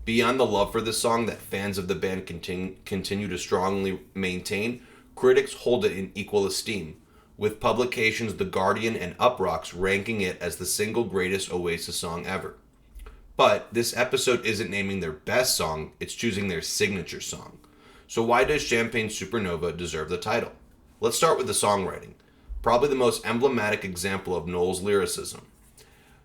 Beyond the love for the song that fans of the band continue to strongly maintain, critics hold it in equal esteem, with publications The Guardian and Uproxx ranking it as the single greatest Oasis song ever. But this episode isn't naming their best song, it's choosing their signature song. So why does Champagne Supernova deserve the title? Let's start with the songwriting, probably the most emblematic example of Noel's lyricism.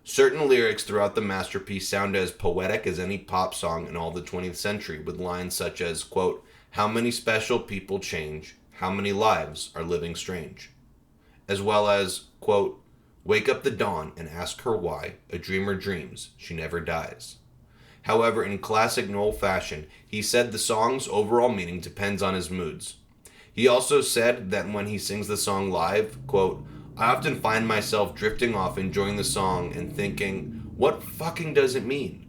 Certain lyrics throughout the masterpiece sound as poetic as any pop song in all the 20th century, with lines such as, quote, "How many special people change, how many lives are living strange," as well as, quote, "Wake up the dawn and ask her why, a dreamer dreams, she never dies." However, in classic Noel fashion, he said the song's overall meaning depends on his moods. He also said that when he sings the song live, quote, "I often find myself drifting off enjoying the song and thinking, what fucking does it mean?"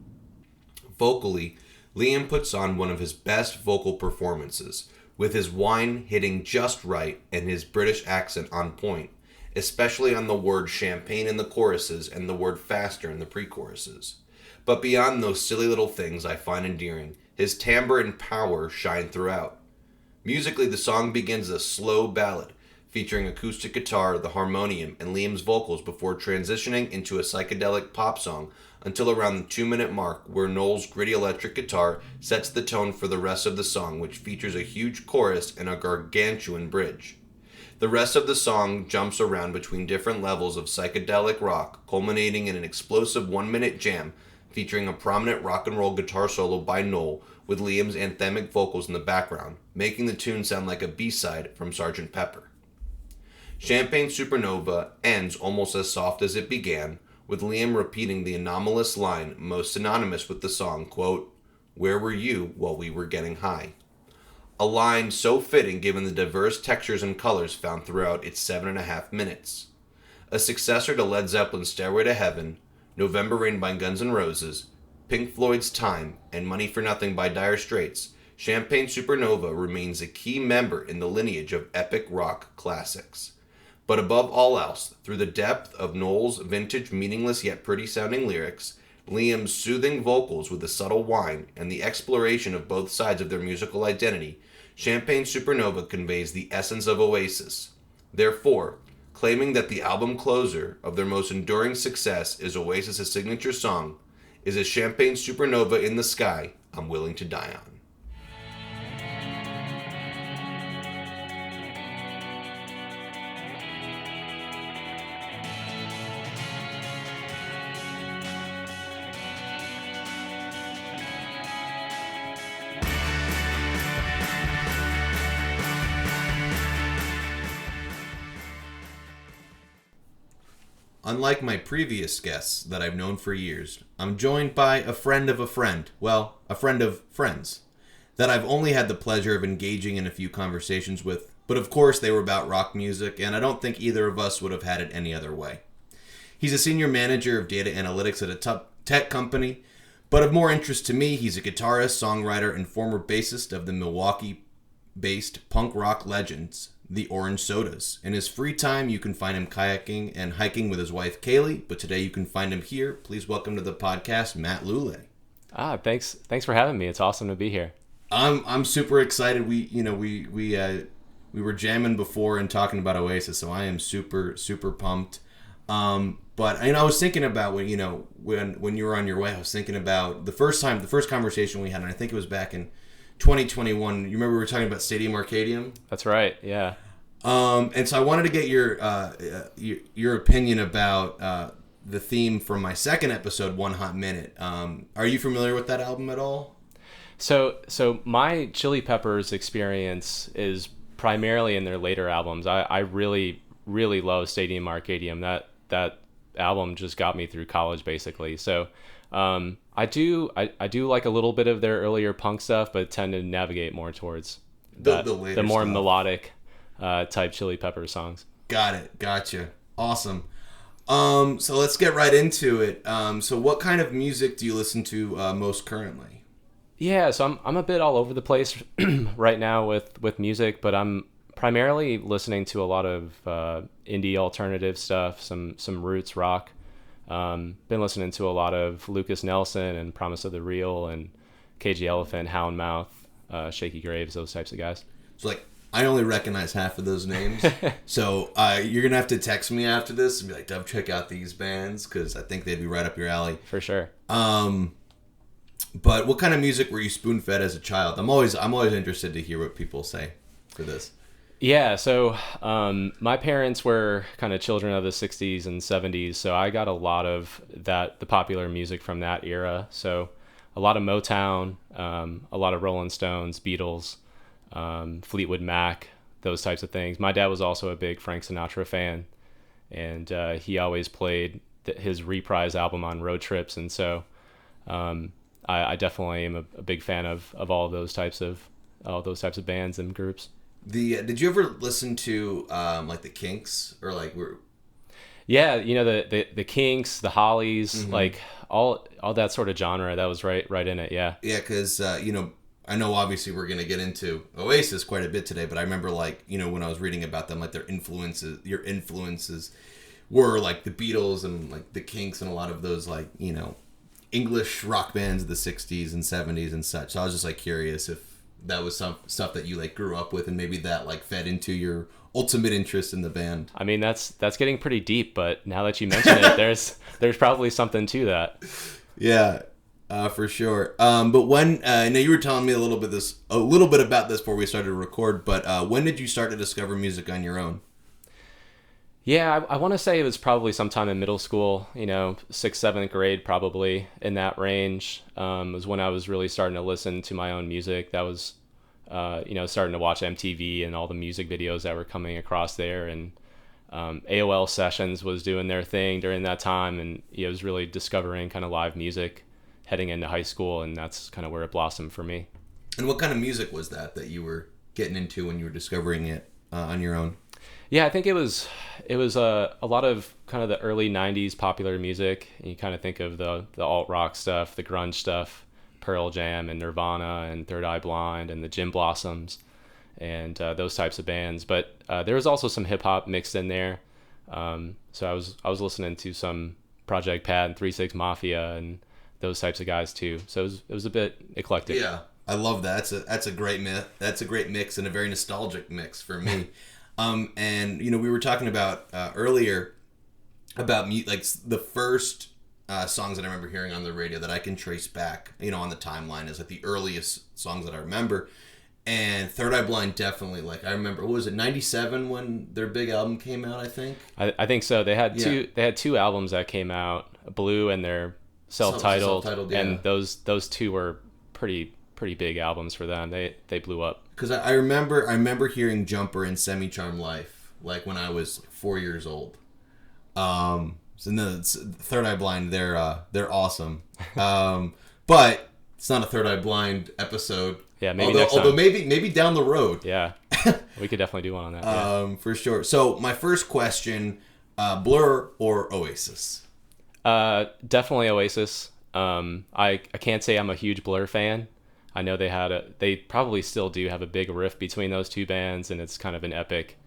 Vocally, Liam puts on one of his best vocal performances, with his whine hitting just right and his British accent on point, especially on the word champagne in the choruses and the word faster in the pre-choruses. But beyond those silly little things I find endearing, his timbre and power shine throughout. Musically, the song begins as a slow ballad, featuring acoustic guitar, the harmonium, and Liam's vocals before transitioning into a psychedelic pop song until around the 2-minute mark, where Noel's gritty electric guitar sets the tone for the rest of the song, which features a huge chorus and a gargantuan bridge. The rest of the song jumps around between different levels of psychedelic rock, culminating in an explosive 1-minute jam featuring a prominent rock and roll guitar solo by Noel with Liam's anthemic vocals in the background, making the tune sound like a B-side from Sgt. Pepper. Champagne Supernova ends almost as soft as it began, with Liam repeating the anomalous line most synonymous with the song, quote, "Where were you while we were getting high?" A line so fitting given the diverse textures and colors found throughout its 7.5 minutes. A successor to Led Zeppelin's Stairway to Heaven, November Rain by Guns N' Roses, Pink Floyd's Time, and Money for Nothing by Dire Straits, Champagne Supernova remains a key member in the lineage of epic rock classics. But above all else, through the depth of Noel's vintage, meaningless yet pretty sounding lyrics, Liam's soothing vocals with a subtle whine, and the exploration of both sides of their musical identity, Champagne Supernova conveys the essence of Oasis. Therefore, claiming that the album closer of their most enduring success is Oasis' signature song, is a Champagne Supernova in the sky I'm willing to die on. Unlike my previous guests that I've known for years, I'm joined by a friend of a friend, well, a friend of friends, that I've only had the pleasure of engaging in a few conversations with, but of course they were about rock music, and I don't think either of us would have had it any other way. He's a senior manager of data analytics at a tech company, but of more interest to me, he's a guitarist, songwriter, and former bassist of the Milwaukee-based punk rock legends, the Orange Sodas. In his free time, you can find him kayaking and hiking with his wife, Kaylee, but today you can find him here. Please welcome to the podcast, Matt Lulay. Thanks for having me. It's awesome to be here. I'm super excited. We were jamming before and talking about Oasis, so I am super pumped. But I was thinking about when you were on your way, I was thinking about the first conversation we had, and I think it was back in 2021. You remember we were talking about Stadium Arcadium? That's right. Yeah. And so I wanted to get your opinion about the theme from my second episode, One Hot Minute. Are you familiar with that album at all? So my Chili Peppers experience is primarily in their later albums. I really love Stadium Arcadium. That album just got me through college, basically. So I do like a little bit of their earlier punk stuff, but tend to navigate more towards the more stuff. Melodic type Chili Pepper songs. Got it. Gotcha. Awesome. So let's get right into it. So what kind of music do you listen to most currently? Yeah, so I'm a bit all over the place right now with music, but I'm primarily listening to a lot of indie alternative stuff, some roots rock. Been listening to a lot of Lucas Nelson and Promise of the Real and KG Elephant, Houndmouth, Shaky Graves, those types of guys. So like, I only recognize half of those names. So you're gonna have to text me after this and be like, Dove, check out these bands because I think they'd be right up your alley. For sure. But what kind of music were you spoon fed as a child? I'm always interested to hear what people say for this. Yeah, so my parents were kind of children of the 60s and 70s, so I got a lot of the popular music from that era. So a lot of Motown, a lot of Rolling Stones, Beatles, Fleetwood Mac, those types of things. My dad was also a big Frank Sinatra fan, and he always played his Reprise album on road trips, and so I definitely am a big fan of all those types of bands and groups. Did you ever listen to like the Kinks or like Yeah, the Kinks, the Hollies, like all that sort of genre that was right in it. Yeah. Yeah, because I know obviously we're gonna get into Oasis quite a bit today, but I remember like when I was reading about them, like your influences were like the Beatles and like the Kinks and a lot of those like English rock bands of the '60s and '70s and such. So I was just like curious if that was some stuff that you like grew up with and maybe that like fed into your ultimate interest in the band. I mean, that's getting pretty deep, but now that you mention it, there's probably something to that. Yeah, for sure. But when I know you were telling me a little bit about this before we started to record, but when did you start to discover music on your own? Yeah, I want to say it was probably sometime in middle school, 6th, 7th grade, probably in that range, was when I was really starting to listen to my own music. That was, starting to watch MTV and all the music videos that were coming across there. And AOL Sessions was doing their thing during that time. And I was really discovering kind of live music heading into high school. And that's kind of where it blossomed for me. And what kind of music was that you were getting into when you were discovering it on your own? Yeah, I think it was a lot of kind of the early '90s popular music. And you kind of think of the alt rock stuff, the grunge stuff, Pearl Jam and Nirvana and Third Eye Blind and the Gin Blossoms, and those types of bands. But there was also some hip hop mixed in there. So I was listening to some Project Pat and 3 6 Mafia and those types of guys too. So it was a bit eclectic. Yeah, I love that. That's a great mix and a very nostalgic mix for me. And we were talking about earlier about like the first songs that I remember hearing on the radio that I can trace back, on the timeline as like the earliest songs that I remember. And Third Eye Blind definitely, like I remember, what was it, '97 when their big album came out? I think. I think so. They had two albums that came out, Blue and their self-titled, yeah. And those two were pretty big albums for them. They blew up. Because I remember hearing Jumper and Semi Charm Life like when I was 4 years old. So no, it's Third Eye Blind. They're awesome. But it's not a Third Eye Blind episode. Yeah, maybe next time. Although maybe down the road. Yeah, we could definitely do one on that. Yeah. For sure. So my first question: Blur or Oasis? Definitely Oasis. I can't say I'm a huge Blur fan. I know they probably still do have a big rift between those two bands, and it's kind of an epic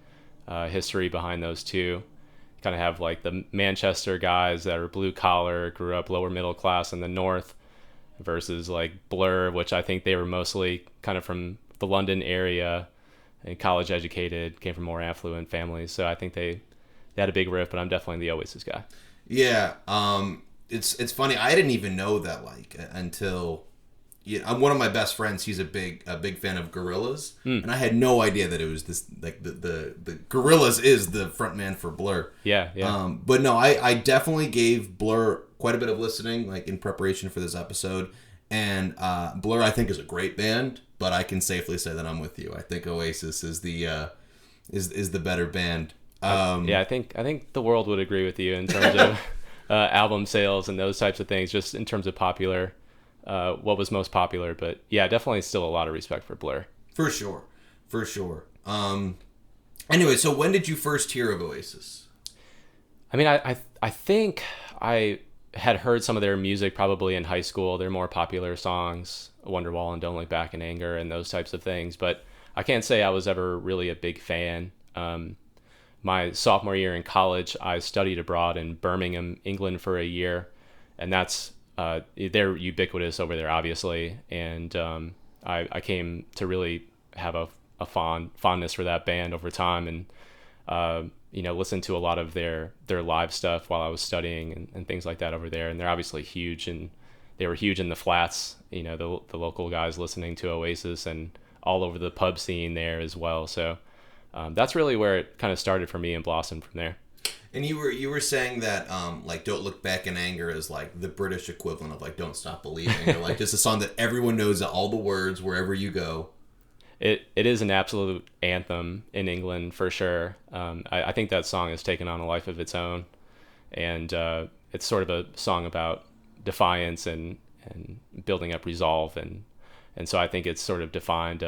history behind those two. Kind of have like the Manchester guys that are blue collar, grew up lower middle class in the north, versus like Blur, which I think they were mostly kind of from the London area and college educated, came from more affluent families. So I think they had a big rift, but I'm definitely the Oasis guy. Yeah, it's funny. I didn't even know that until. Yeah, one of my best friends. He's a big fan of Gorillaz, and I had no idea that it was this like the Gorillaz is the frontman for Blur. Yeah. But no, I definitely gave Blur quite a bit of listening, like in preparation for this episode, and Blur I think is a great band, but I can safely say that I'm with you. I think Oasis is the better band. I think the world would agree with you in terms of album sales and those types of things, just in terms of popular. What was most popular, but yeah, definitely still a lot of respect for Blur. For sure. Anyway, so when did you first hear of Oasis? I mean, I think I had heard some of their music probably in high school, their more popular songs, Wonderwall and Don't Look Back in Anger and those types of things. But I can't say I was ever really a big fan. My sophomore year in college, I studied abroad in Birmingham, England for a year, and that's they're ubiquitous over there, obviously. And I came to really have a fondness for that band over time, and listened to a lot of their live stuff while I was studying and things like that over there. And they're obviously huge, and they were huge in the flats. The local guys listening to Oasis and all over the pub scene there as well. So that's really where it kind of started for me and blossomed from there. And you were saying that like Don't Look Back in Anger is like the British equivalent of like Don't Stop Believing, or like just a song that everyone knows all the words wherever you go. It is an absolute anthem in England for sure. I think that song has taken on a life of its own, and it's sort of a song about defiance and building up resolve, and so I think it's sort of defined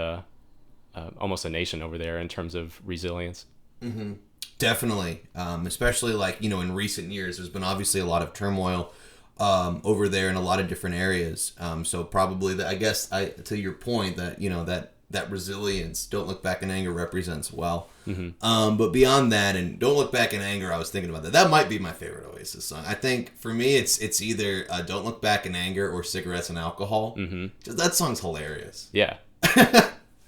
almost a nation over there in terms of resilience. Mm-hmm. Definitely, especially like in recent years, there's been obviously a lot of turmoil over there in a lot of different areas. So probably I guess to your point that that resilience, Don't Look Back in Anger represents well. Mm-hmm. But beyond that, and Don't Look Back in Anger, I was thinking about that. That might be my favorite Oasis song. I think for me, it's either Don't Look Back in Anger or Cigarettes and Alcohol. Mm-hmm. Just that song's hilarious. Yeah,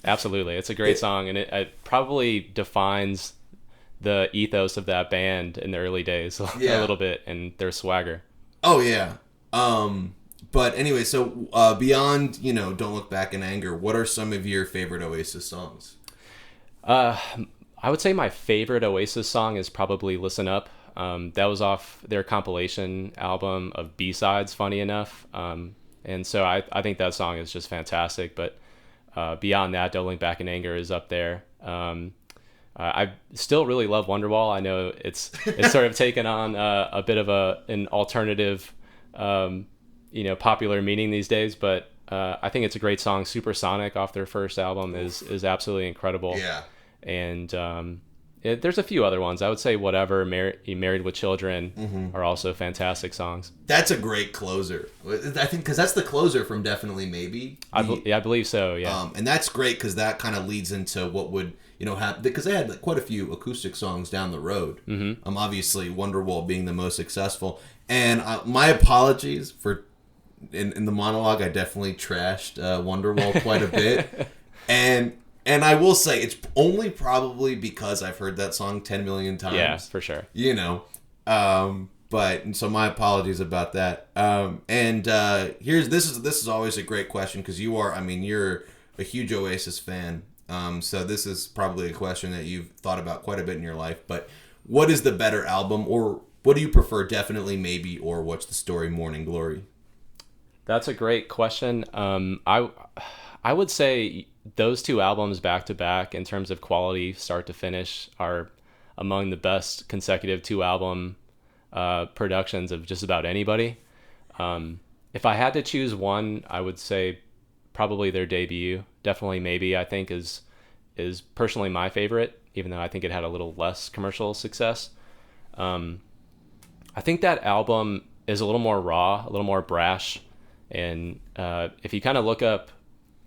absolutely. It's a great song, and it probably defines the ethos of that band in the early days a little bit, and their swagger. Oh yeah. But anyway, so beyond Don't Look Back in Anger, what are some of your favorite Oasis songs? I would say my favorite Oasis song is probably Listen Up. That was off their compilation album of B-sides, funny enough. And so I think that song is just fantastic. But beyond that, Don't Look Back in Anger is up there. I still really love Wonderwall. I know it's sort of taken on a bit of an alternative popular meaning these days, but I think it's a great song. Supersonic off their first album is absolutely incredible. Yeah. And there's a few other ones. I would say Whatever, Married with Children mm-hmm. are also fantastic songs. That's a great closer. I think because that's the closer from Definitely Maybe. I believe so, yeah. And that's great because that kind of leads into what would happen, because they had like quite a few acoustic songs down the road. Mm-hmm. Obviously Wonderwall being the most successful. And my apologies for in the monologue, I definitely trashed Wonderwall quite a bit. And I will say it's only probably because I've heard that song 10 million times. Yeah, for sure. But so my apologies about that. This is always a great question because you're a huge Oasis fan. So this is probably a question that you've thought about quite a bit in your life. But what is the better album, or what do you prefer, Definitely Maybe or What's the Story, Morning Glory? That's a great question. I would say those two albums back to back in terms of quality, start to finish, are among the best consecutive 2-album productions of just about anybody. If I had to choose one, I would say probably their debut, Definitely Maybe, I think is personally my favorite, even though I think it had a little less commercial success. I think that album is a little more raw, a little more brash. And if you kind of look up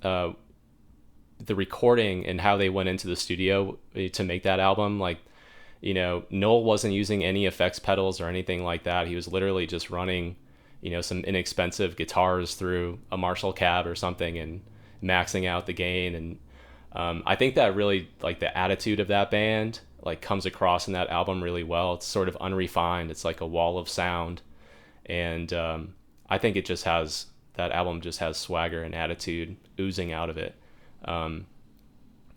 the recording and how they went into the studio to make that album, like, Noel wasn't using any effects pedals or anything like that. He was literally just running, some inexpensive guitars through a Marshall cab or something and maxing out the gain. And I think that really, like, the attitude of that band, like, comes across in that album really well. It's sort of unrefined. It's like a wall of sound. And I think that album just has swagger and attitude oozing out of it.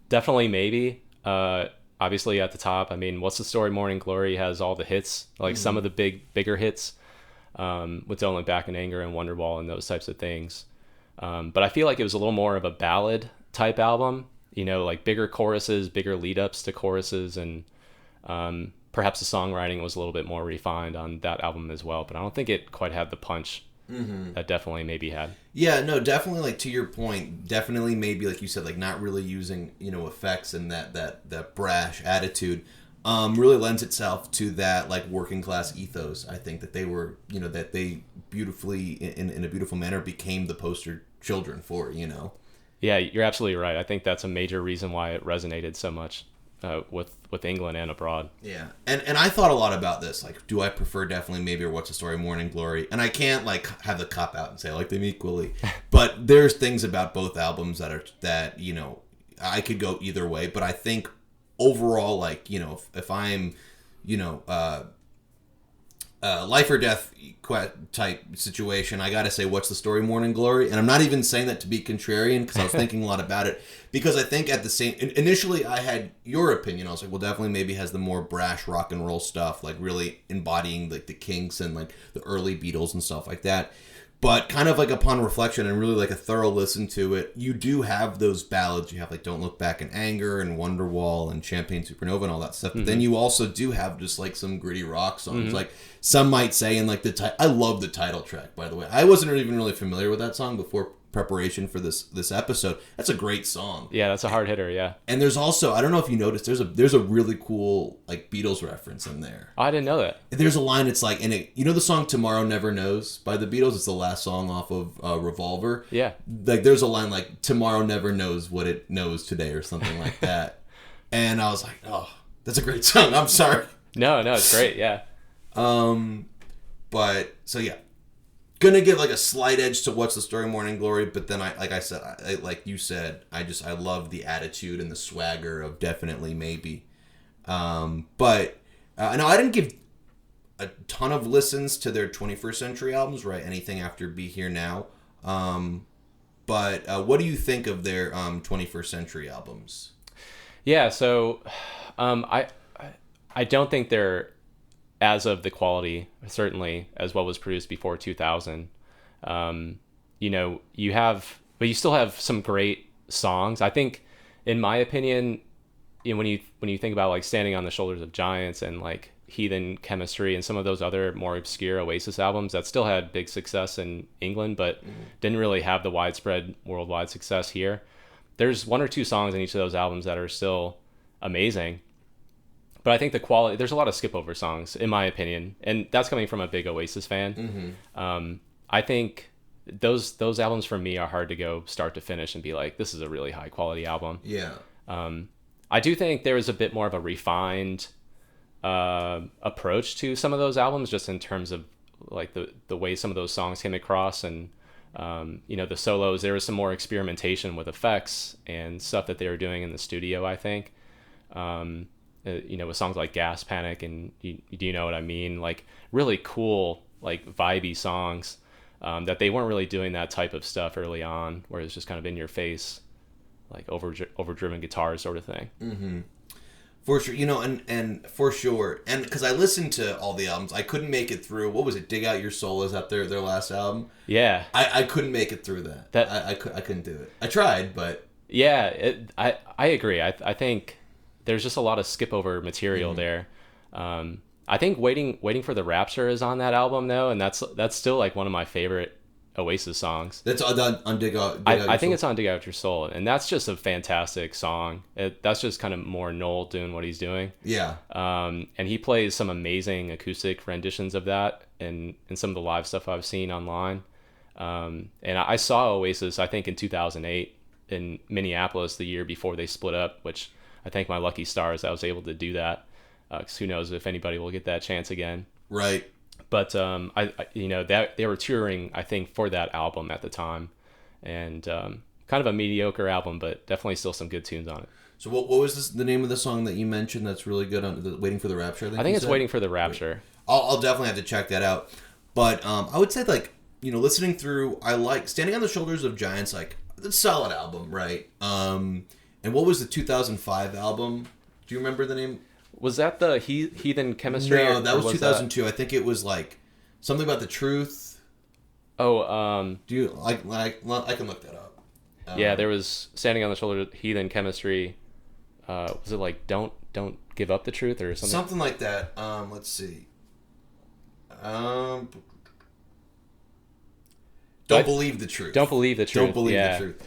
Definitely Maybe. Obviously at the top, What's the Story, Morning Glory has all the hits, like mm-hmm. some of the bigger hits, with Don't Look Back in Anger and Wonderwall and those types of things. But I feel like it was a little more of a ballad type album, like bigger choruses, bigger lead ups to choruses, and perhaps the songwriting was a little bit more refined on that album as well. But I don't think it quite had the punch mm-hmm. that Definitely Maybe had. Yeah, no, definitely, like, to your point, Definitely Maybe, like you said, like, not really using effects and that brash attitude. really lends itself to that like working class ethos. I think that they were, that they beautifully, in a beautiful manner, became the poster children for, Yeah, you're absolutely right. I think that's a major reason why it resonated so much with England and abroad. Yeah, and I thought a lot about this. Like, do I prefer Definitely Maybe or What's the Story, Morning Glory? And I can't like have the cop out and say I like them equally. But there's things about both albums that I could go either way. But I think overall, like if I'm life or death type situation, I gotta say What's the Story, Morning Glory. And I'm not even saying that to be contrarian, because I was thinking a lot about it, because I think at the same initially I had your opinion. I was like, well, Definitely Maybe has the more brash rock and roll stuff, like really embodying like the Kinks and like the early Beatles and stuff like that. But kind of like upon reflection and really like a thorough listen to it, you do have those ballads. You have like Don't Look Back in Anger and Wonderwall and Champagne Supernova and all that stuff. But then you also do have just like some gritty rock songs. Like some might say in like I love the title track, by the way. I wasn't even really familiar with that song before preparation for this episode. That's a great song. Yeah, that's a hard hitter, yeah. And there's also, I don't know if you noticed, there's a really cool like Beatles reference in there. Oh, I didn't know that. There's a line, it's like, the song Tomorrow Never Knows by the Beatles? It's the last song off of Revolver. Yeah. Like there's a line like, tomorrow never knows what it knows today, or something like that. And I was like, oh, that's a great song. I'm sorry. No, it's great, yeah. But, so yeah. Gonna give like a slight edge to What's the Story, Morning Glory, but then like you said, I love the attitude and the swagger of Definitely Maybe. But no, I didn't give a ton of listens to their 21st Century albums, right? Anything after Be Here Now. But what do you think of their 21st Century albums? Yeah, so I don't think they're as of the quality, certainly, as what was produced before 2000. But you still have some great songs. I think, in my opinion, when you think about like Standing on the Shoulders of Giants and like Heathen Chemistry and some of those other more obscure Oasis albums that still had big success in England, but didn't really have the widespread worldwide success here. There's one or two songs in each of those albums that are still amazing. But I think the quality, there's a lot of skip over songs, in my opinion, and that's coming from a big Oasis fan. I think those albums for me are hard to go start to finish and be like, this is a really high quality album. Yeah. I do think there is a bit more of a refined approach to some of those albums, just in terms of like the way some of those songs came across, and the solos. There was some more experimentation with effects and stuff that they were doing in the studio, I think. With songs like Gas Panic and Do You Know What I Mean? Like really cool, like vibey songs that they weren't really doing that type of stuff early on, where it's just kind of in your face, like overdriven guitars sort of thing. Mm-hmm. For sure, and for sure, and because I listened to all the albums, I couldn't make it through. What was it? Dig Out Your Soul, is that their last album? Yeah, I couldn't make it through that. I couldn't do it. I tried, but yeah, I agree. I think there's just a lot of skip over material there. I think Waiting for the Rapture is on that album though, and that's still like one of my favorite Oasis songs. That's on Dig Out. I think it's on Dig Out Your Soul, and that's just a fantastic song. That's just kind of more Noel doing what he's doing. Yeah. And he plays some amazing acoustic renditions of that, and some of the live stuff I've seen online. And I saw Oasis, I think in 2008 in Minneapolis, the year before they split up, which I thank my lucky stars I was able to do that, because who knows if anybody will get that chance again. Right. But that they were touring, I think, for that album at the time, and kind of a mediocre album, but definitely still some good tunes on it. So what was the name of the song that you mentioned that's really good on Waiting for the Rapture? I think it's Waiting for the Rapture. I'll definitely have to check that out. But I would say, like, listening through, I like Standing on the Shoulders of Giants. Like, it's a solid album, right? And what was the 2005 album? Do you remember the name? Was that the Heathen Chemistry? No, that was 2002. I think it was like something about the truth. Oh, do you like I can look that up. Yeah, there was Standing on the Shoulder, Heathen Chemistry. Was it like Don't Give Up the Truth or something? Something like that. Let's see. Don't Believe the Truth. Don't Believe the Truth. Don't Believe the Truth.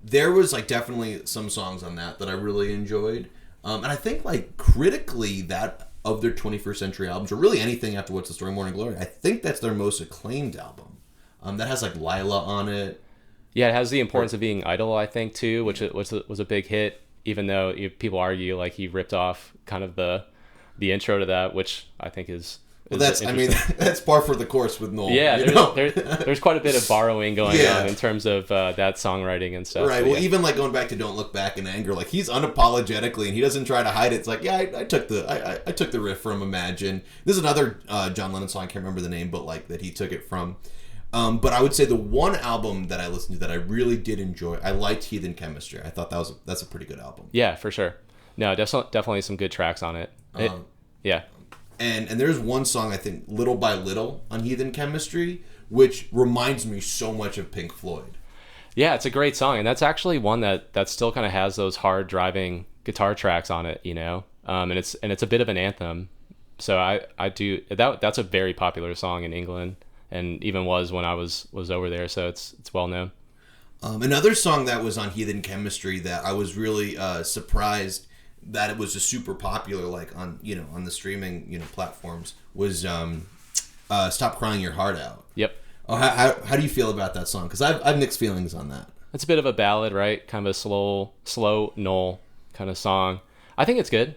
There was like definitely some songs on that I really enjoyed. And I think like critically that of their 21st century albums, or really anything after What's the Story, Morning Glory, I think that's their most acclaimed album. That has like Lila on it. Yeah, it has the importance of being idle, I think, too, which was a big hit. Even though people argue like he ripped off kind of the intro to that, which I think is well, that's par for the course with Noel. Yeah, there's quite a bit of borrowing going on in terms of that songwriting and stuff. Right. Well, even like going back to Don't Look Back in Anger, like he's unapologetically and he doesn't try to hide it. It's like, yeah, I took the riff from Imagine. There's another John Lennon song, I can't remember the name, but like that he took it from. But I would say the one album that I listened to that I really did enjoy, I liked Heathen Chemistry. I thought that's a pretty good album. Yeah, for sure. No, definitely some good tracks on it. Yeah. And there's one song, I think, Little by Little on Heathen Chemistry, which reminds me so much of Pink Floyd. Yeah, it's a great song, and that's actually one that still kind of has those hard driving guitar tracks on it, you know. And it's a bit of an anthem. So I do that's a very popular song in England, and even was when I was over there. So it's well known. Another song that was on Heathen Chemistry that I was really surprised that it was just super popular, like on the streaming platforms, was "Stop Crying Your Heart Out." Yep. Oh, how do you feel about that song? Because I've mixed feelings on that. It's a bit of a ballad, right? Kind of a slow Noel kind of song. I think it's good.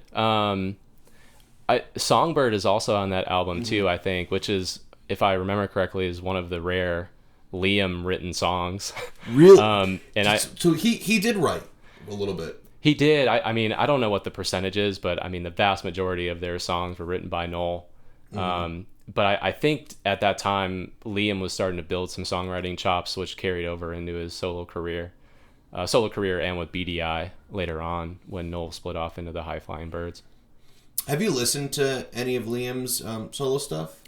Songbird is also on that album too, I think, which is, if I remember correctly, is one of the rare Liam written songs. Really? So he did write a little bit. He did. I mean, I don't know what the percentage is, but I mean, the vast majority of their songs were written by Noel. But I think at that time, Liam was starting to build some songwriting chops, which carried over into his solo career and with BDI later on when Noel split off into the High Flying Birds. Have you listened to any of Liam's solo stuff?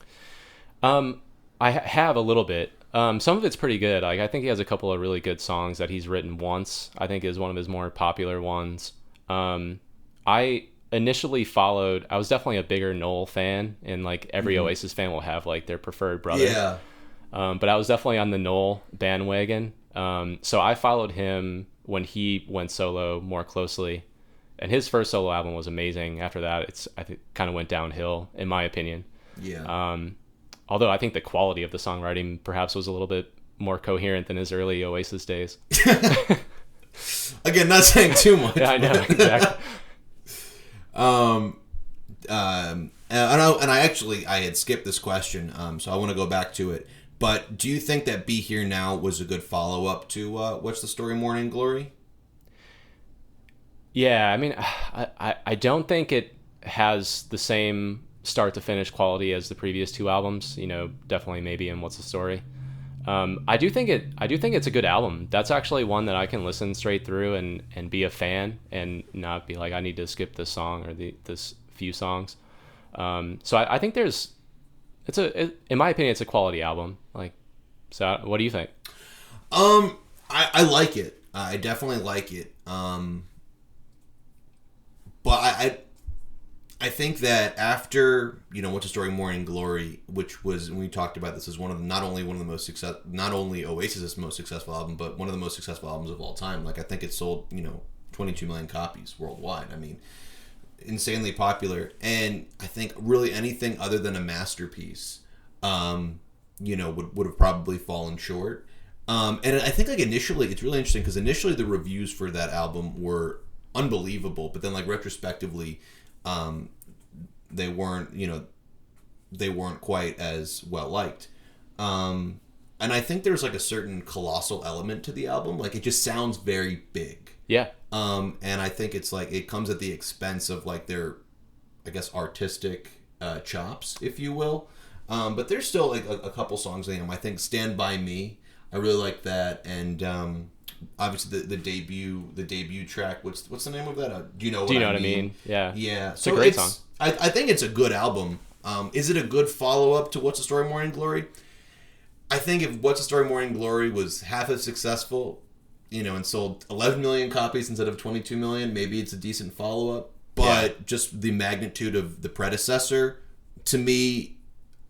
I have a little bit. Some of it's pretty good. Like I think he has a couple of really good songs that he's written once. I think is one of his more popular ones. I initially followed. I was definitely a bigger Noel fan, and like every Oasis fan will have like their preferred brother. Yeah. But I was definitely on the Noel bandwagon. So I followed him when he went solo more closely, and his first solo album was amazing. After that, I think kind of went downhill in my opinion. Yeah. Although I think the quality of the songwriting perhaps was a little bit more coherent than his early Oasis days. Again, not saying too much. Yeah, I know, exactly. I had skipped this question, so I want to go back to it. But do you think that Be Here Now was a good follow-up to What's the Story, Morning Glory? Yeah, I mean, I don't think it has the same start to finish quality as the previous two albums. Definitely maybe in What's the Story. I do think it's a good album. That's actually one that I can listen straight through and be a fan and not be like I need to skip this song or this few songs. So I think in my opinion, it's a quality album. Like, so what do you think? I like it. I definitely like it. But I think that after What's the Story, Morning Glory, which was, when we talked about this, is not only Oasis's most successful album, but one of the most successful albums of all time. Like I think it sold 22 million copies worldwide. I mean, insanely popular. And I think really anything other than a masterpiece, would have probably fallen short. And I think like initially, it's really interesting because initially the reviews for that album were unbelievable, but then like retrospectively, they weren't quite as well liked. And I think there's like a certain colossal element to the album. Like it just sounds very big. Yeah. And I think it's like it comes at the expense of like their, I guess, artistic chops, if you will. But there's still like a couple songs in them. I think Stand By Me, I really like that. And obviously the debut track, what's the name of that? Do you know what I mean? Yeah. Yeah. It's a great song. I think it's a good album. Is it a good follow-up to What's the Story, Morning Glory? I think if What's the Story, Morning Glory was half as successful, and sold 11 million copies instead of 22 million, maybe it's a decent follow-up. But just the magnitude of the predecessor, to me,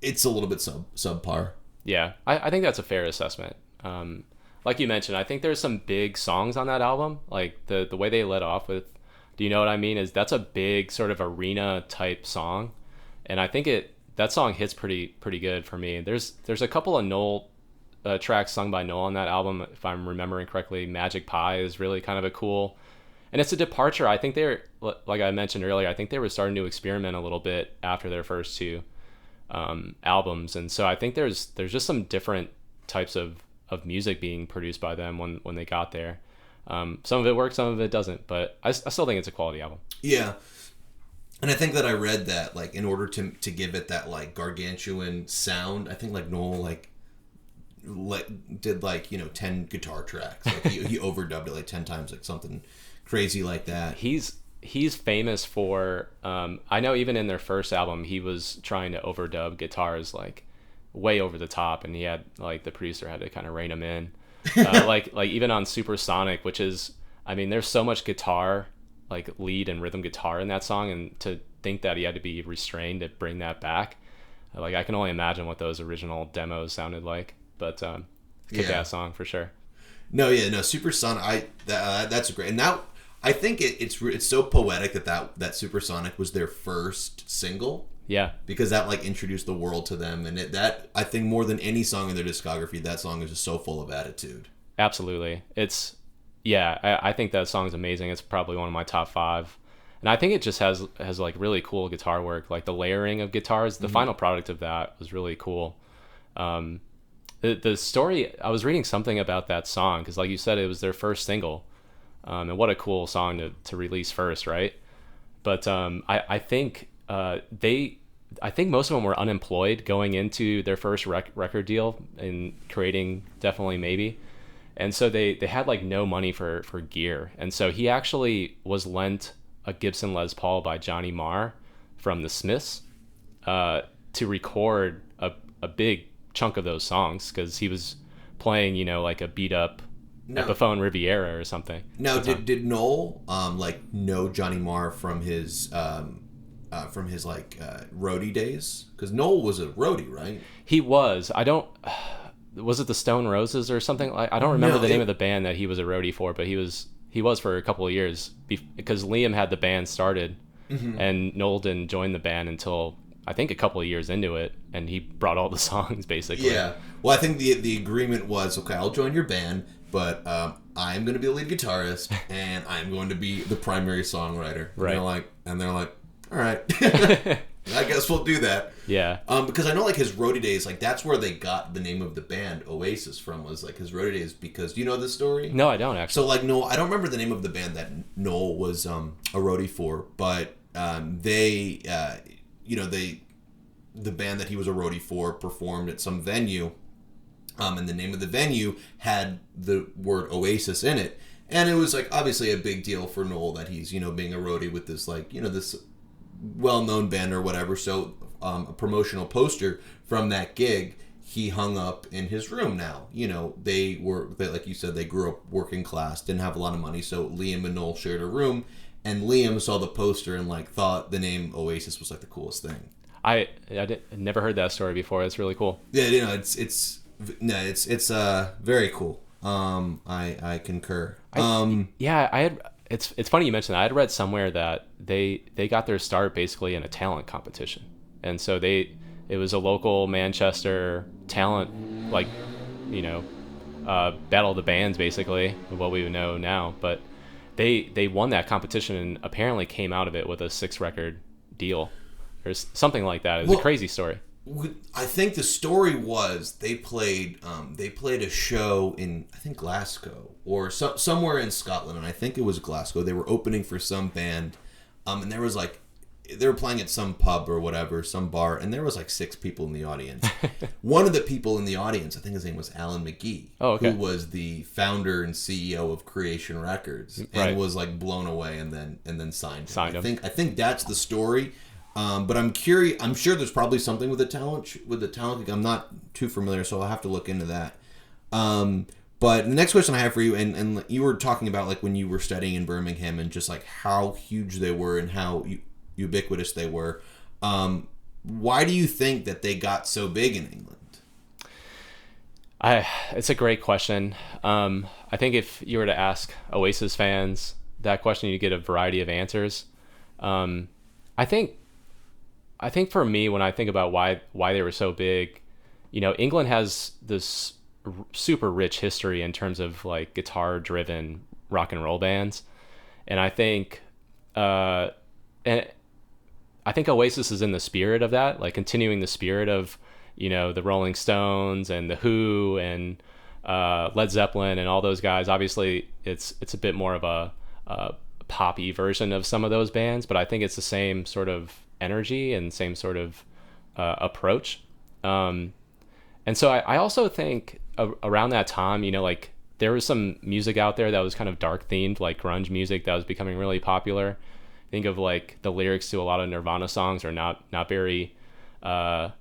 it's a little bit subpar. Yeah, I think that's a fair assessment. Like you mentioned, I think there's some big songs on that album. Like the way they let off with Do you know what I mean? Is that's a big sort of arena type song, and I think that song hits pretty good for me. There's a couple of Noel tracks sung by Noel on that album, if I'm remembering correctly. Magic Pie is really kind of a cool, and it's a departure. I think they're, like I mentioned earlier, I think they were starting to experiment a little bit after their first two albums, and so I think there's just some different types of music being produced by them when they got there. Some of it works, some of it doesn't, but I still think it's a quality album. Yeah. And I think that I read that, like, in order to give it that, like, gargantuan sound, I think, like, Noel, did, like, 10 guitar tracks. Like, he overdubbed it, like, 10 times, like, something crazy like that. He's famous for, I know even in their first album, he was trying to overdub guitars, like, way over the top, and he had, like, the producer had to kind of rein him in. Like even on Supersonic, which is, I mean, there's so much guitar, like lead and rhythm guitar in that song, and to think that he had to be restrained to bring that back, like I can only imagine what those original demos sounded like. But kick-ass song for sure. No, Supersonic, that's great. And now I think it's so poetic that Supersonic was their first single. Yeah, because that, like, introduced the world to them, and that I think more than any song in their discography, that song is just so full of attitude. Absolutely. I think that song's amazing. It's probably one of my top 5, and I think it just has like really cool guitar work, like the layering of guitars. The final product of that was really cool. The story, I was reading something about that song, because like you said, it was their first single, and what a cool song to release first, right? But I think I think most of them were unemployed going into their first record deal and creating Definitely Maybe. And so they had like no money for gear. And so he actually was lent a Gibson Les Paul by Johnny Marr from the Smiths to record a big chunk of those songs, because he was playing, like a beat up Epiphone Riviera or something. Now, did Noel know Johnny Marr from his roadie days? Because Noel was a roadie, right? He was. Was it the Stone Roses or something? I don't remember the name of the band that he was a roadie for, but he was for a couple of years, because Liam had the band started, and Noel didn't join the band until I think a couple of years into it, and he brought all the songs basically. Yeah. Well, I think the agreement was, okay, I'll join your band, but I'm going to be the lead guitarist, and I'm going to be the primary songwriter. Right. And they're like, all right, I guess we'll do that. Yeah. Because I know, like, his roadie days, like, that's where they got the name of the band Oasis from, was like his roadie days. Because, do you know this story? No, I don't actually. So, like, Noel, I don't remember the name of the band that Noel was a roadie for, but the band that he was a roadie for performed at some venue, and the name of the venue had the word Oasis in it. And it was, like, obviously a big deal for Noel that he's, being a roadie with this, like, this well-known band or whatever. So a promotional poster from that gig he hung up in his room. Now, they like you said, they grew up working class, didn't have a lot of money, so Liam and Noel shared a room, and Liam saw the poster and, like, thought the name Oasis was, like, the coolest thing. I never heard that story before. It's really cool. Yeah, it's very cool. I concur. It's funny you mentioned that. I had read somewhere that they got their start basically in a talent competition, and so it was a local Manchester talent, like, battle of the bands, basically, what we would know now. But they won that competition and apparently came out of it with a 6-record deal or something like that. It was a crazy story. I think the story was they played a show in, I think, Glasgow or somewhere in Scotland, and I think it was Glasgow. They were opening for some band, and there was, like, they were playing at some pub or whatever, some bar, and there was, like, 6 people in the audience. One of the people in the audience, I think his name was Alan McGee, who was the founder and CEO of Creation Records, and was, like, blown away and then signed him. I think that's the story. But I'm curious. I'm sure there's probably something with the talent. I'm not too familiar, so I'll have to look into that. But the next question I have for you, and you were talking about, like, when you were studying in Birmingham and just, like, how huge they were and how ubiquitous they were. Why do you think that they got so big in England? It's a great question. I think if you were to ask Oasis fans, that question, you get a variety of answers. I think for me, when I think about why they were so big, England has this super rich history in terms of like guitar driven rock and roll bands, and and I think Oasis is in the spirit of that, like continuing the spirit of the Rolling Stones and the Who and Led Zeppelin and all those guys. Obviously, it's a bit more of a poppy version of some of those bands, but I think it's the same sort of energy and same sort of approach. And so I also think around that time, like there was some music out there that was kind of dark themed, like grunge music that was becoming really popular. Think of like the lyrics to a lot of Nirvana songs are not very happy.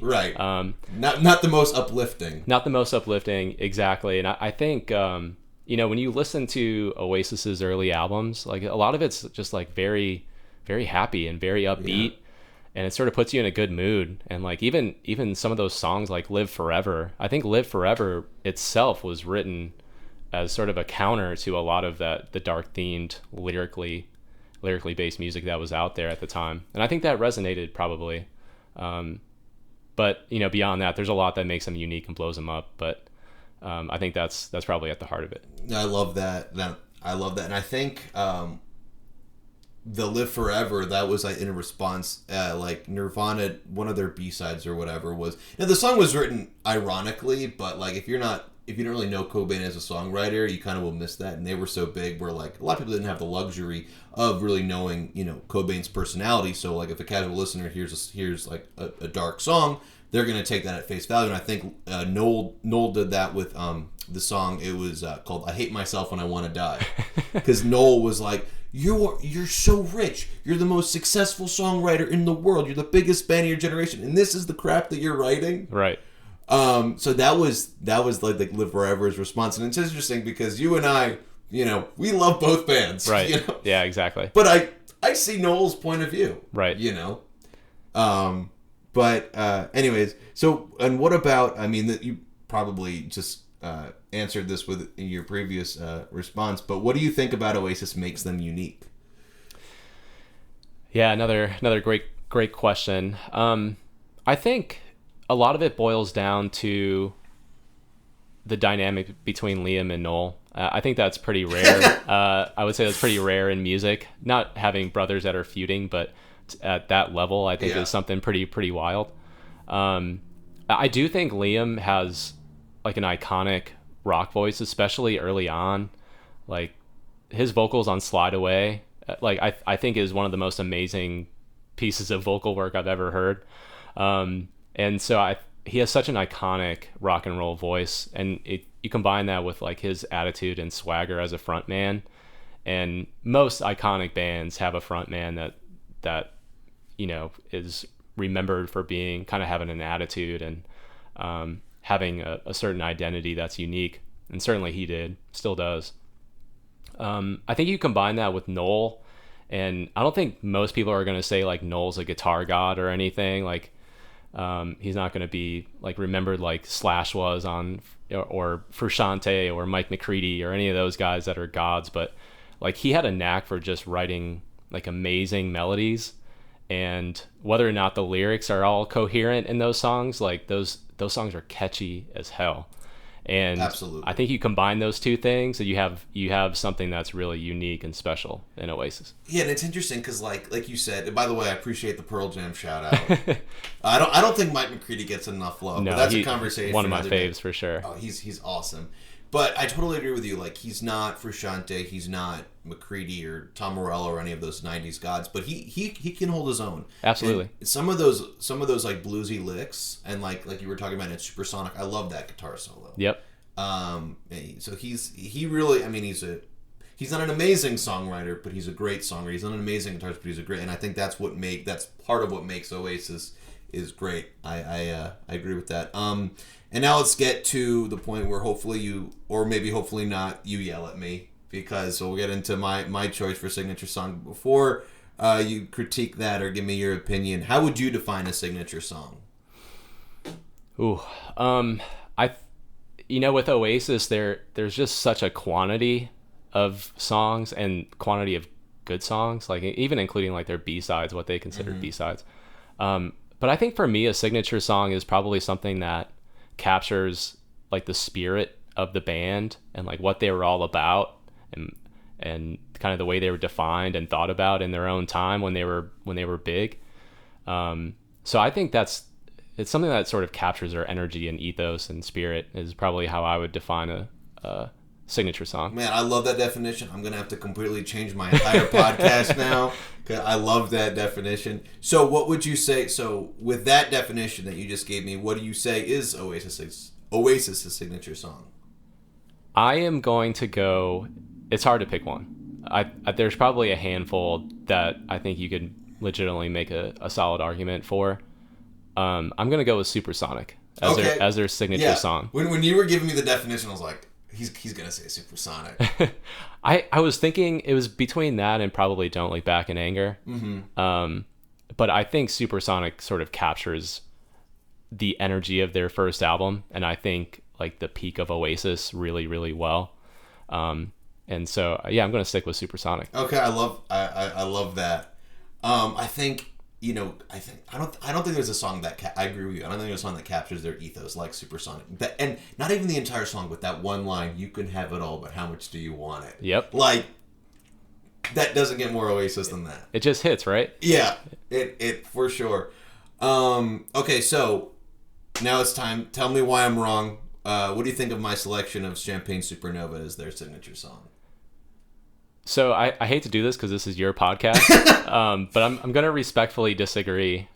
Right. Not the most uplifting. Not the most uplifting, exactly. And I think when you listen to Oasis's early albums, like a lot of it's just like very, very happy and very upbeat. Yeah. And it sort of puts you in a good mood. And like even some of those songs like Live Forever, I think Live Forever itself was written as sort of a counter to a lot of the dark themed lyrically based music that was out there at the time. And I think that resonated probably. But beyond that, there's a lot that makes them unique and blows them up. But I think that's probably at the heart of it. I love that. I love that. And I think the Live Forever, that was like in a response, like Nirvana, one of their B-sides or whatever was. Now the song was written ironically, but like if you don't really know Cobain as a songwriter, you kind of will miss that. And they were so big where like a lot of people didn't have the luxury of really knowing Cobain's personality. So like if a casual listener hears like a dark song, they're gonna take that at face value. And I think Noel did that with the song. It was called "I Hate Myself When I Want to Die," because Noel was like, You're so rich. You're the most successful songwriter in the world. You're the biggest band of your generation, and this is the crap that you're writing. Right. So that was like Live Forever's response, and it's interesting because you and I, we love both bands. Right. Yeah. Exactly. But I see Noel's point of view. Right. But anyways, so and what about? I mean, that you probably just answered this with your previous response, but what do you think about Oasis makes them unique? Yeah, another great question. I think a lot of it boils down to the dynamic between Liam and Noel. I think that's pretty rare. I would say that's pretty rare in music. Not having brothers that are feuding, but at that level, I think is something pretty wild. I do think Liam has like an iconic rock voice, especially early on. Like his vocals on Slide Away, like I think is one of the most amazing pieces of vocal work I've ever heard. And so he has such an iconic rock and roll voice, and you combine that with like his attitude and swagger as a front man, and most iconic bands have a front man that is remembered for being kind of having an attitude and having a certain identity that's unique, and certainly he still does. I think you combine that with Noel, and I don't think most people are going to say like Noel's a guitar god or anything. Like he's not going to be like remembered like Slash was on, or Frusciante or Mike McCready or any of those guys that are gods, but like he had a knack for just writing like amazing melodies, and whether or not the lyrics are all coherent in those songs, like those songs are catchy as hell. And absolutely, I think you combine those two things, and you have something that's really unique and special in Oasis. Yeah, and it's interesting because like you said, and by the way, I appreciate the Pearl Jam shout out. I don't think Mike McCready gets enough love. No, but that's a conversation. One of my faves for sure. Oh, he's awesome. But I totally agree with you. Like he's not Frusciante, he's not McCready or Tom Morello or any of those '90s gods, but he can hold his own. Absolutely. And some of those like bluesy licks, and like you were talking about in Supersonic, I love that guitar solo. Yep. So he really, I mean, he's not an amazing songwriter, but he's a great songwriter. He's not an amazing guitarist, but he's a great, and I think that's part of what makes Oasis is great. I agree with that. And now let's get to the point where hopefully you, or maybe hopefully not, you yell at me, because we'll get into my choice for signature song. Before you critique that or give me your opinion, how would you define a signature song? Ooh, with Oasis, there's just such a quantity of songs and quantity of good songs, like even including like their B-sides, what they considered B-sides. But I think for me, a signature song is probably something that captures like the spirit of the band and like what they were all about, and kind of the way they were defined and thought about in their own time when they were big. So I think it's something that sort of captures their energy and ethos and spirit is probably how I would define a signature song. Man, I love that definition. I'm going to have to completely change my entire podcast now because I love that definition. So what would you say? So with that definition that you just gave me, what do you say is Oasis's signature song? I am going to go, it's hard to pick one. There's probably a handful that I think you could legitimately make a solid argument for. I'm going to go with Supersonic as their signature song. When you were giving me the definition, I was like, he's gonna say Supersonic. I was thinking it was between that and probably Don't Look Back in Anger. But I think Supersonic sort of captures the energy of their first album, and I think like the peak of Oasis really, really well. And so I'm gonna stick with Supersonic. Okay, I love that. I think I don't think there's a song that I agree with you. I don't think there's a song that captures their ethos like Supersonic. And not even the entire song, but that one line, "You can have it all, but how much do you want it?" Yep. Like that doesn't get more Oasis than that. It just hits, right? Yeah, it for sure. Okay, so now it's time. Tell me why I'm wrong. What do you think of my selection of Champagne Supernova as their signature song? So I hate to do this because this is your podcast, but I'm going to respectfully disagree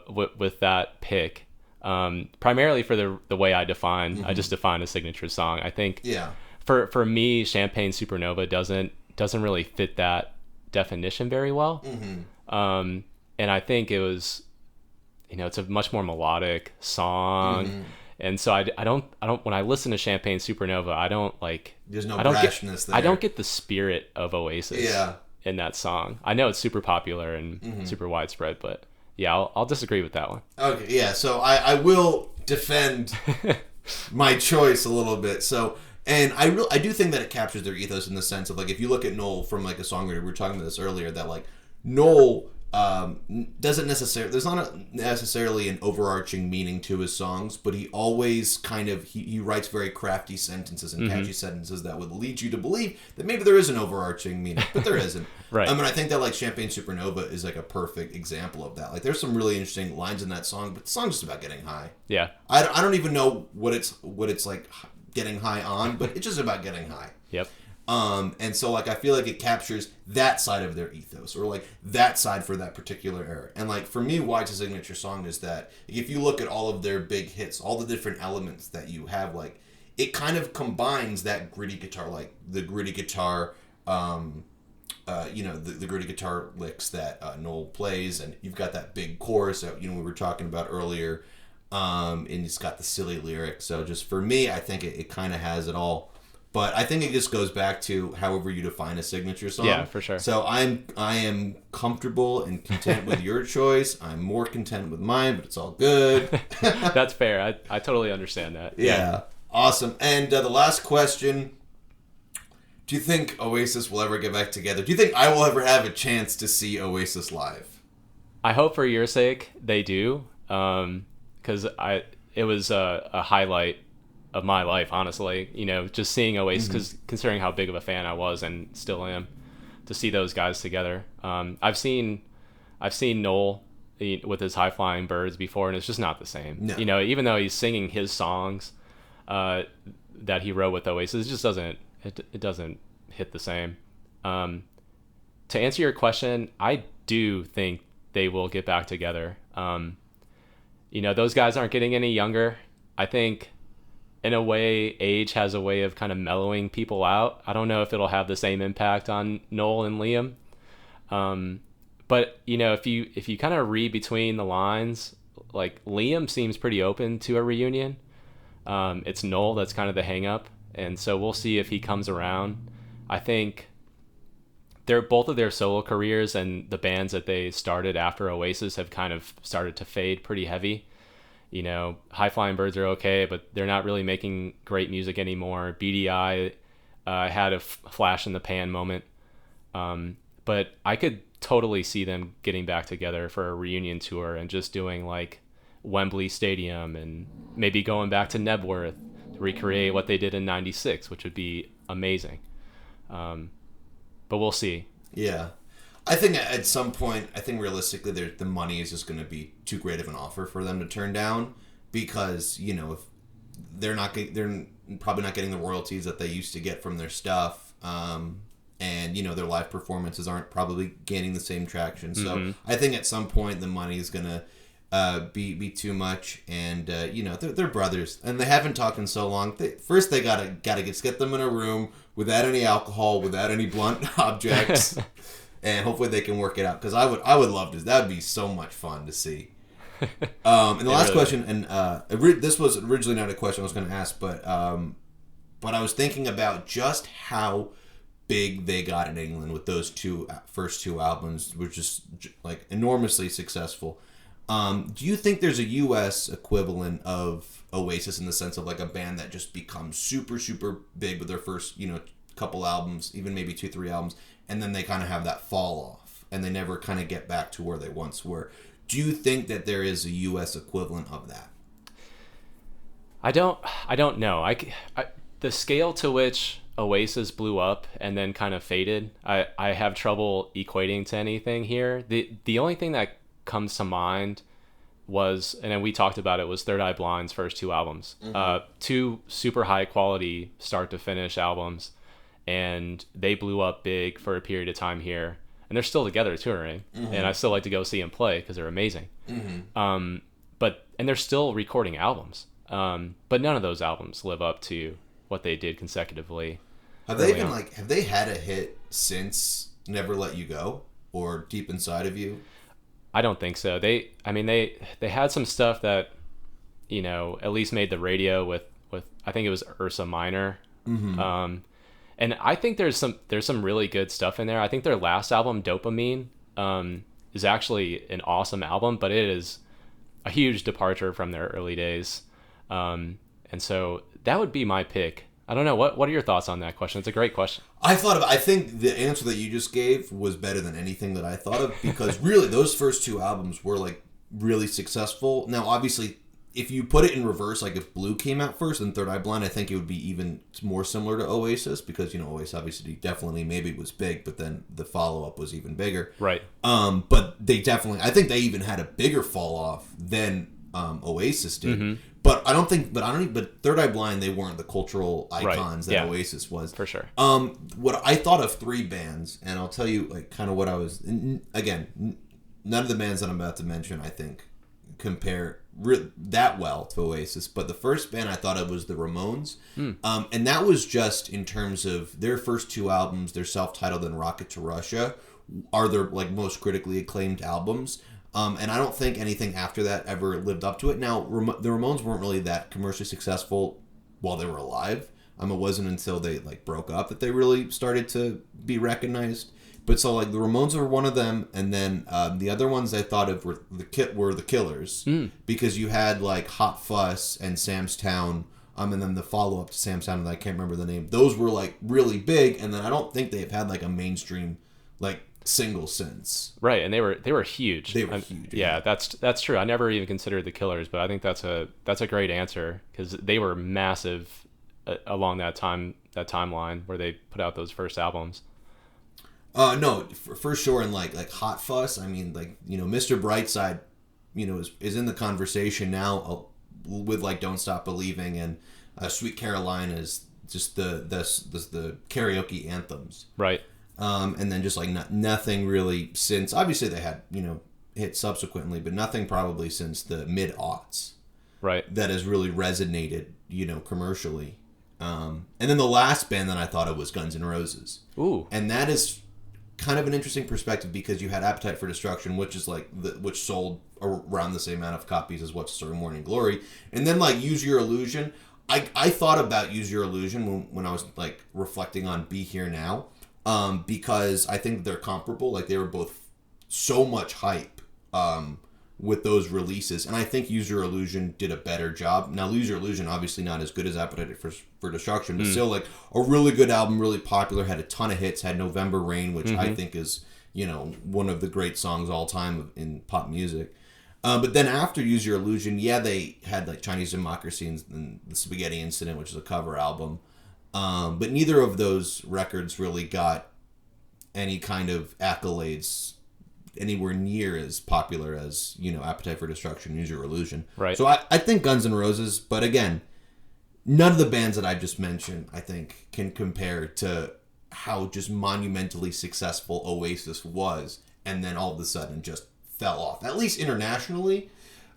with that pick, primarily for the way I define. I just define a signature song. I think for me, Champagne Supernova doesn't really fit that definition very well. And I think it was, it's a much more melodic song. And so I don't when I listen to Champagne Supernova, I don't like, there's no brashness there. I don't get the spirit of Oasis in that song. I know it's super popular and super widespread, but I'll disagree with that one. Okay, yeah, so I will defend my choice a little bit. So, and I do think that it captures their ethos in the sense of like, if you look at Noel from like a songwriter, we were talking about this earlier, that like Noel doesn't necessarily, there's not necessarily an overarching meaning to his songs, but he always kind of he writes very crafty sentences and catchy sentences that would lead you to believe that maybe there is an overarching meaning, but there isn't. Right. I mean, I think that like Champagne Supernova is like a perfect example of that. Like there's some really interesting lines in that song, but the song's just about getting high. Yeah. I don't even know what it's like getting high on, but it's just about getting high. Yep. And so like I feel like it captures that side of their ethos, or like that side for that particular era. And like for me, why it's a signature song is that if you look at all of their big hits, all the different elements that you have, like it kind of combines that gritty guitar, like the gritty guitar, the gritty guitar licks that Noel plays, and you've got that big chorus that we were talking about earlier, and it's got the silly lyrics. So just for me, I think it kind of has it all. But I think it just goes back to however you define a signature song. Yeah, for sure. So I am comfortable and content with your choice. I'm more content with mine, but it's all good. That's fair. I totally understand that. Yeah. Awesome. And the last question, do you think Oasis will ever get back together? Do you think I will ever have a chance to see Oasis live? I hope for your sake they do, because it was a highlight of my life, honestly, just seeing Oasis, because considering how big of a fan I was and still am, to see those guys together. I've seen Noel with his High Flying Birds before, and it's just not the same. No. Even though he's singing his songs that he wrote with Oasis, it doesn't hit the same. To answer your question, I do think they will get back together. Those guys aren't getting any younger. I think in a way, age has a way of kind of mellowing people out. I don't know if it'll have the same impact on Noel and Liam. But if you kind of read between the lines, like Liam seems pretty open to a reunion. It's Noel that's kind of the hang up. And so we'll see if he comes around. I think both of their solo careers and the bands that they started after Oasis have kind of started to fade pretty heavy. High Flying Birds are okay, but they're not really making great music anymore. BDI had a flash in the pan moment. But I could totally see them getting back together for a reunion tour and just doing like Wembley Stadium and maybe going back to Nebworth to recreate what they did in '96, which would be amazing. But we'll see. Yeah. I think at some point, I think realistically, the money is just going to be too great of an offer for them to turn down because, if they're probably not getting the royalties that they used to get from their stuff. And, their live performances aren't probably gaining the same traction. So I think at some point the money is going to be too much. And, they're brothers. And they haven't talked in so long. First, they gotta get them in a room without any alcohol, without any blunt objects. And hopefully they can work it out. Because I would love to. That would be so much fun to see. And the last question, and this was originally not a question I was going to ask, but I was thinking about just how big they got in England with those first two albums, which is like enormously successful. Do you think there's a U.S. equivalent of Oasis in the sense of like a band that just becomes super, super big with their first, couple albums, even maybe 2-3 albums, and then they kind of have that fall off and they never kind of get back to where they once were? Do you think that there is a U.S. equivalent of that? I don't know. The scale to which Oasis blew up and then kind of faded, I have trouble equating to anything here. The only thing that comes to mind was, and then we talked about it, was Third Eye Blind's first two albums. Two super high quality start to finish albums, and they blew up big for a period of time here. And they're still together touring, and I still like to go see them play because they're amazing. And they're still recording albums, but none of those albums live up to what they did consecutively. Have they had a hit since Never Let You Go or Deep Inside of You? I don't think so. They had some stuff that, at least made the radio with I think it was Ursa Minor. And I think there's some really good stuff in there. I think their last album, Dopamine, is actually an awesome album, but it is a huge departure from their early days. And so that would be my pick. I don't know. What are your thoughts on that question? It's a great question. I think the answer that you just gave was better than anything that I thought of, because really those first two albums were like really successful. Now, obviously, if you put it in reverse, like if Blue came out first and Third Eye Blind, I think it would be even more similar to Oasis, because Oasis obviously definitely maybe was big, but then the follow up was even bigger. Right. But they definitely, I think they even had a bigger fall off than Oasis did. But but Third Eye Blind, they weren't the cultural icons that Oasis was. For sure. What I thought of three bands, and I'll tell you like kind of what I was, again, none of the bands that I'm about to mention, I think, compare that well to Oasis, but the first band I thought of was the Ramones, and that was just in terms of their first two albums, their self-titled and Rocket to Russia, are their like most critically acclaimed albums, and I don't think anything after that ever lived up to it. Now, the Ramones weren't really that commercially successful while they were alive. It wasn't until they like broke up that they really started to be recognized. But so like the Ramones were one of them, and then the other ones I thought of were the Killers, because you had like Hot Fuss and Sam's Town, and then the follow up to Sam's Town that I can't remember the name. Those were like really big, and then I don't think they've had like a mainstream like single since. Right, and they were huge. They were huge. Yeah, that's true. I never even considered the Killers, but I think that's a great answer, because they were massive along that timeline where they put out those first albums. No, for sure. And like Hot Fuss, Mr. Brightside, is in the conversation now with like Don't Stop Believing, and Sweet Caroline is just the karaoke anthems. Right. And then just like nothing really since, obviously they had, hits subsequently, but nothing probably since the mid-aughts. Right. That has really resonated, commercially. And then the last band that I thought of was Guns N' Roses. Ooh. And that is kind of an interesting perspective, because you had Appetite for Destruction, which is like which sold around the same amount of copies as What's the Story, Morning Glory, and then like Use Your Illusion. I thought about Use Your Illusion when I was like reflecting on Be Here Now, because I think they're comparable. Like they were both so much hype with those releases, and I think Use Your Illusion did a better job. Now, Use Your Illusion, obviously not as good as Appetite for Destruction, but still like a really good album, really popular, had a ton of hits, had November Rain, which I think is, you know, one of the great songs all time in pop music. But then after Use Your Illusion, yeah, they had like Chinese Democracy and the Spaghetti Incident, which is a cover album. But neither of those records really got any kind of accolades anywhere near as popular as, you know, Appetite for Destruction, Use Your Illusion. Right. So I think Guns N' Roses, but again, none of the bands that I just mentioned, I think, can compare to how just monumentally successful Oasis was, and then all of a sudden just fell off, at least internationally.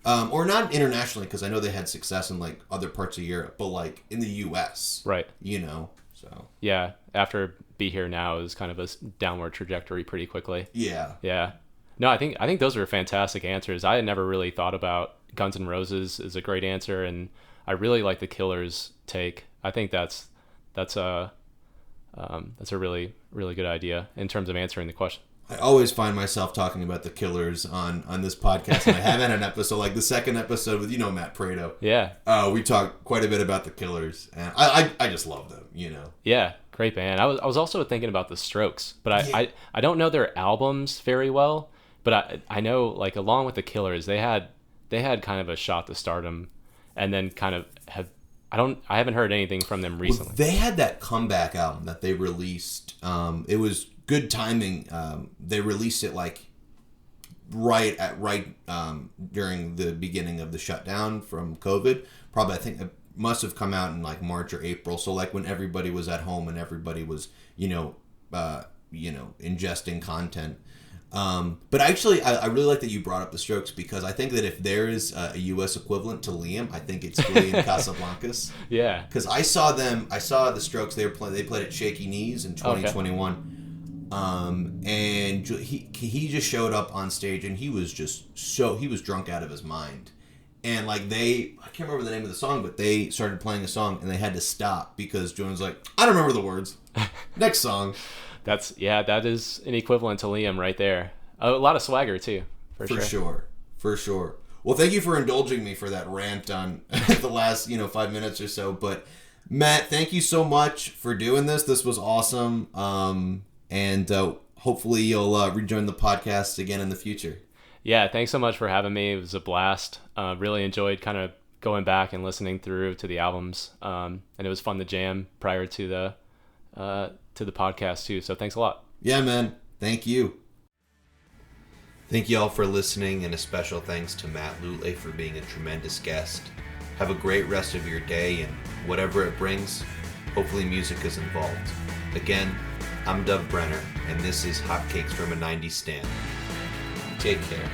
Or not internationally, because I know they had success in like other parts of Europe, but like in the US. Right. You know, so. Yeah, after Be Here Now is kind of a downward trajectory pretty quickly. Yeah. Yeah. No, I think those are fantastic answers. I had never really thought about Guns N' Roses as a great answer, and I really like the Killers take. I think that's a really, really good idea in terms of answering the question. I always find myself talking about the Killers on this podcast, and I haven't had an episode, like the second episode with, you know, Matt Prado. Yeah. We talk quite a bit about the Killers, and I just love them, you know. Yeah, great band. I was also thinking about the Strokes, but I don't know their albums very well, but I know, like, along with the Killers, they had kind of a shot to stardom, and then kind of I haven't heard anything from them recently. Well, they had that comeback album that they released. It was good timing. They released it like right during the beginning of the shutdown from COVID. Probably, I think it must have come out in like March or April. So like when everybody was at home and everybody was, ingesting content. But actually, I really like that you brought up the Strokes, because I think that if there is a U.S. equivalent to Liam, I think it's Glee and Casablancas. Yeah. Because I saw the Strokes. They played at Shaky Knees in 2021. Okay. And he just showed up on stage, and he was drunk out of his mind. And like I can't remember the name of the song, but they started playing a song and they had to stop because Joan's like, I don't remember the words. Next song. That is an equivalent to Liam right there. A lot of swagger too, for sure. Well, thank you for indulging me for that rant on the last 5 minutes or so. But Matt, thank you so much for doing this. This was awesome. And hopefully you'll rejoin the podcast again in the future. Yeah, thanks so much for having me. It was a blast. Really enjoyed kind of going back and listening through to the albums. And it was fun to jam prior to the podcast too. So thanks a lot. Yeah, man. Thank you. Thank you all for listening, and a special thanks to Matt Lulay for being a tremendous guest. Have a great rest of your day, and whatever it brings, hopefully music is involved. Again, I'm Doug Brenner, and this is Hotcakes from a 90s Stand. Take care.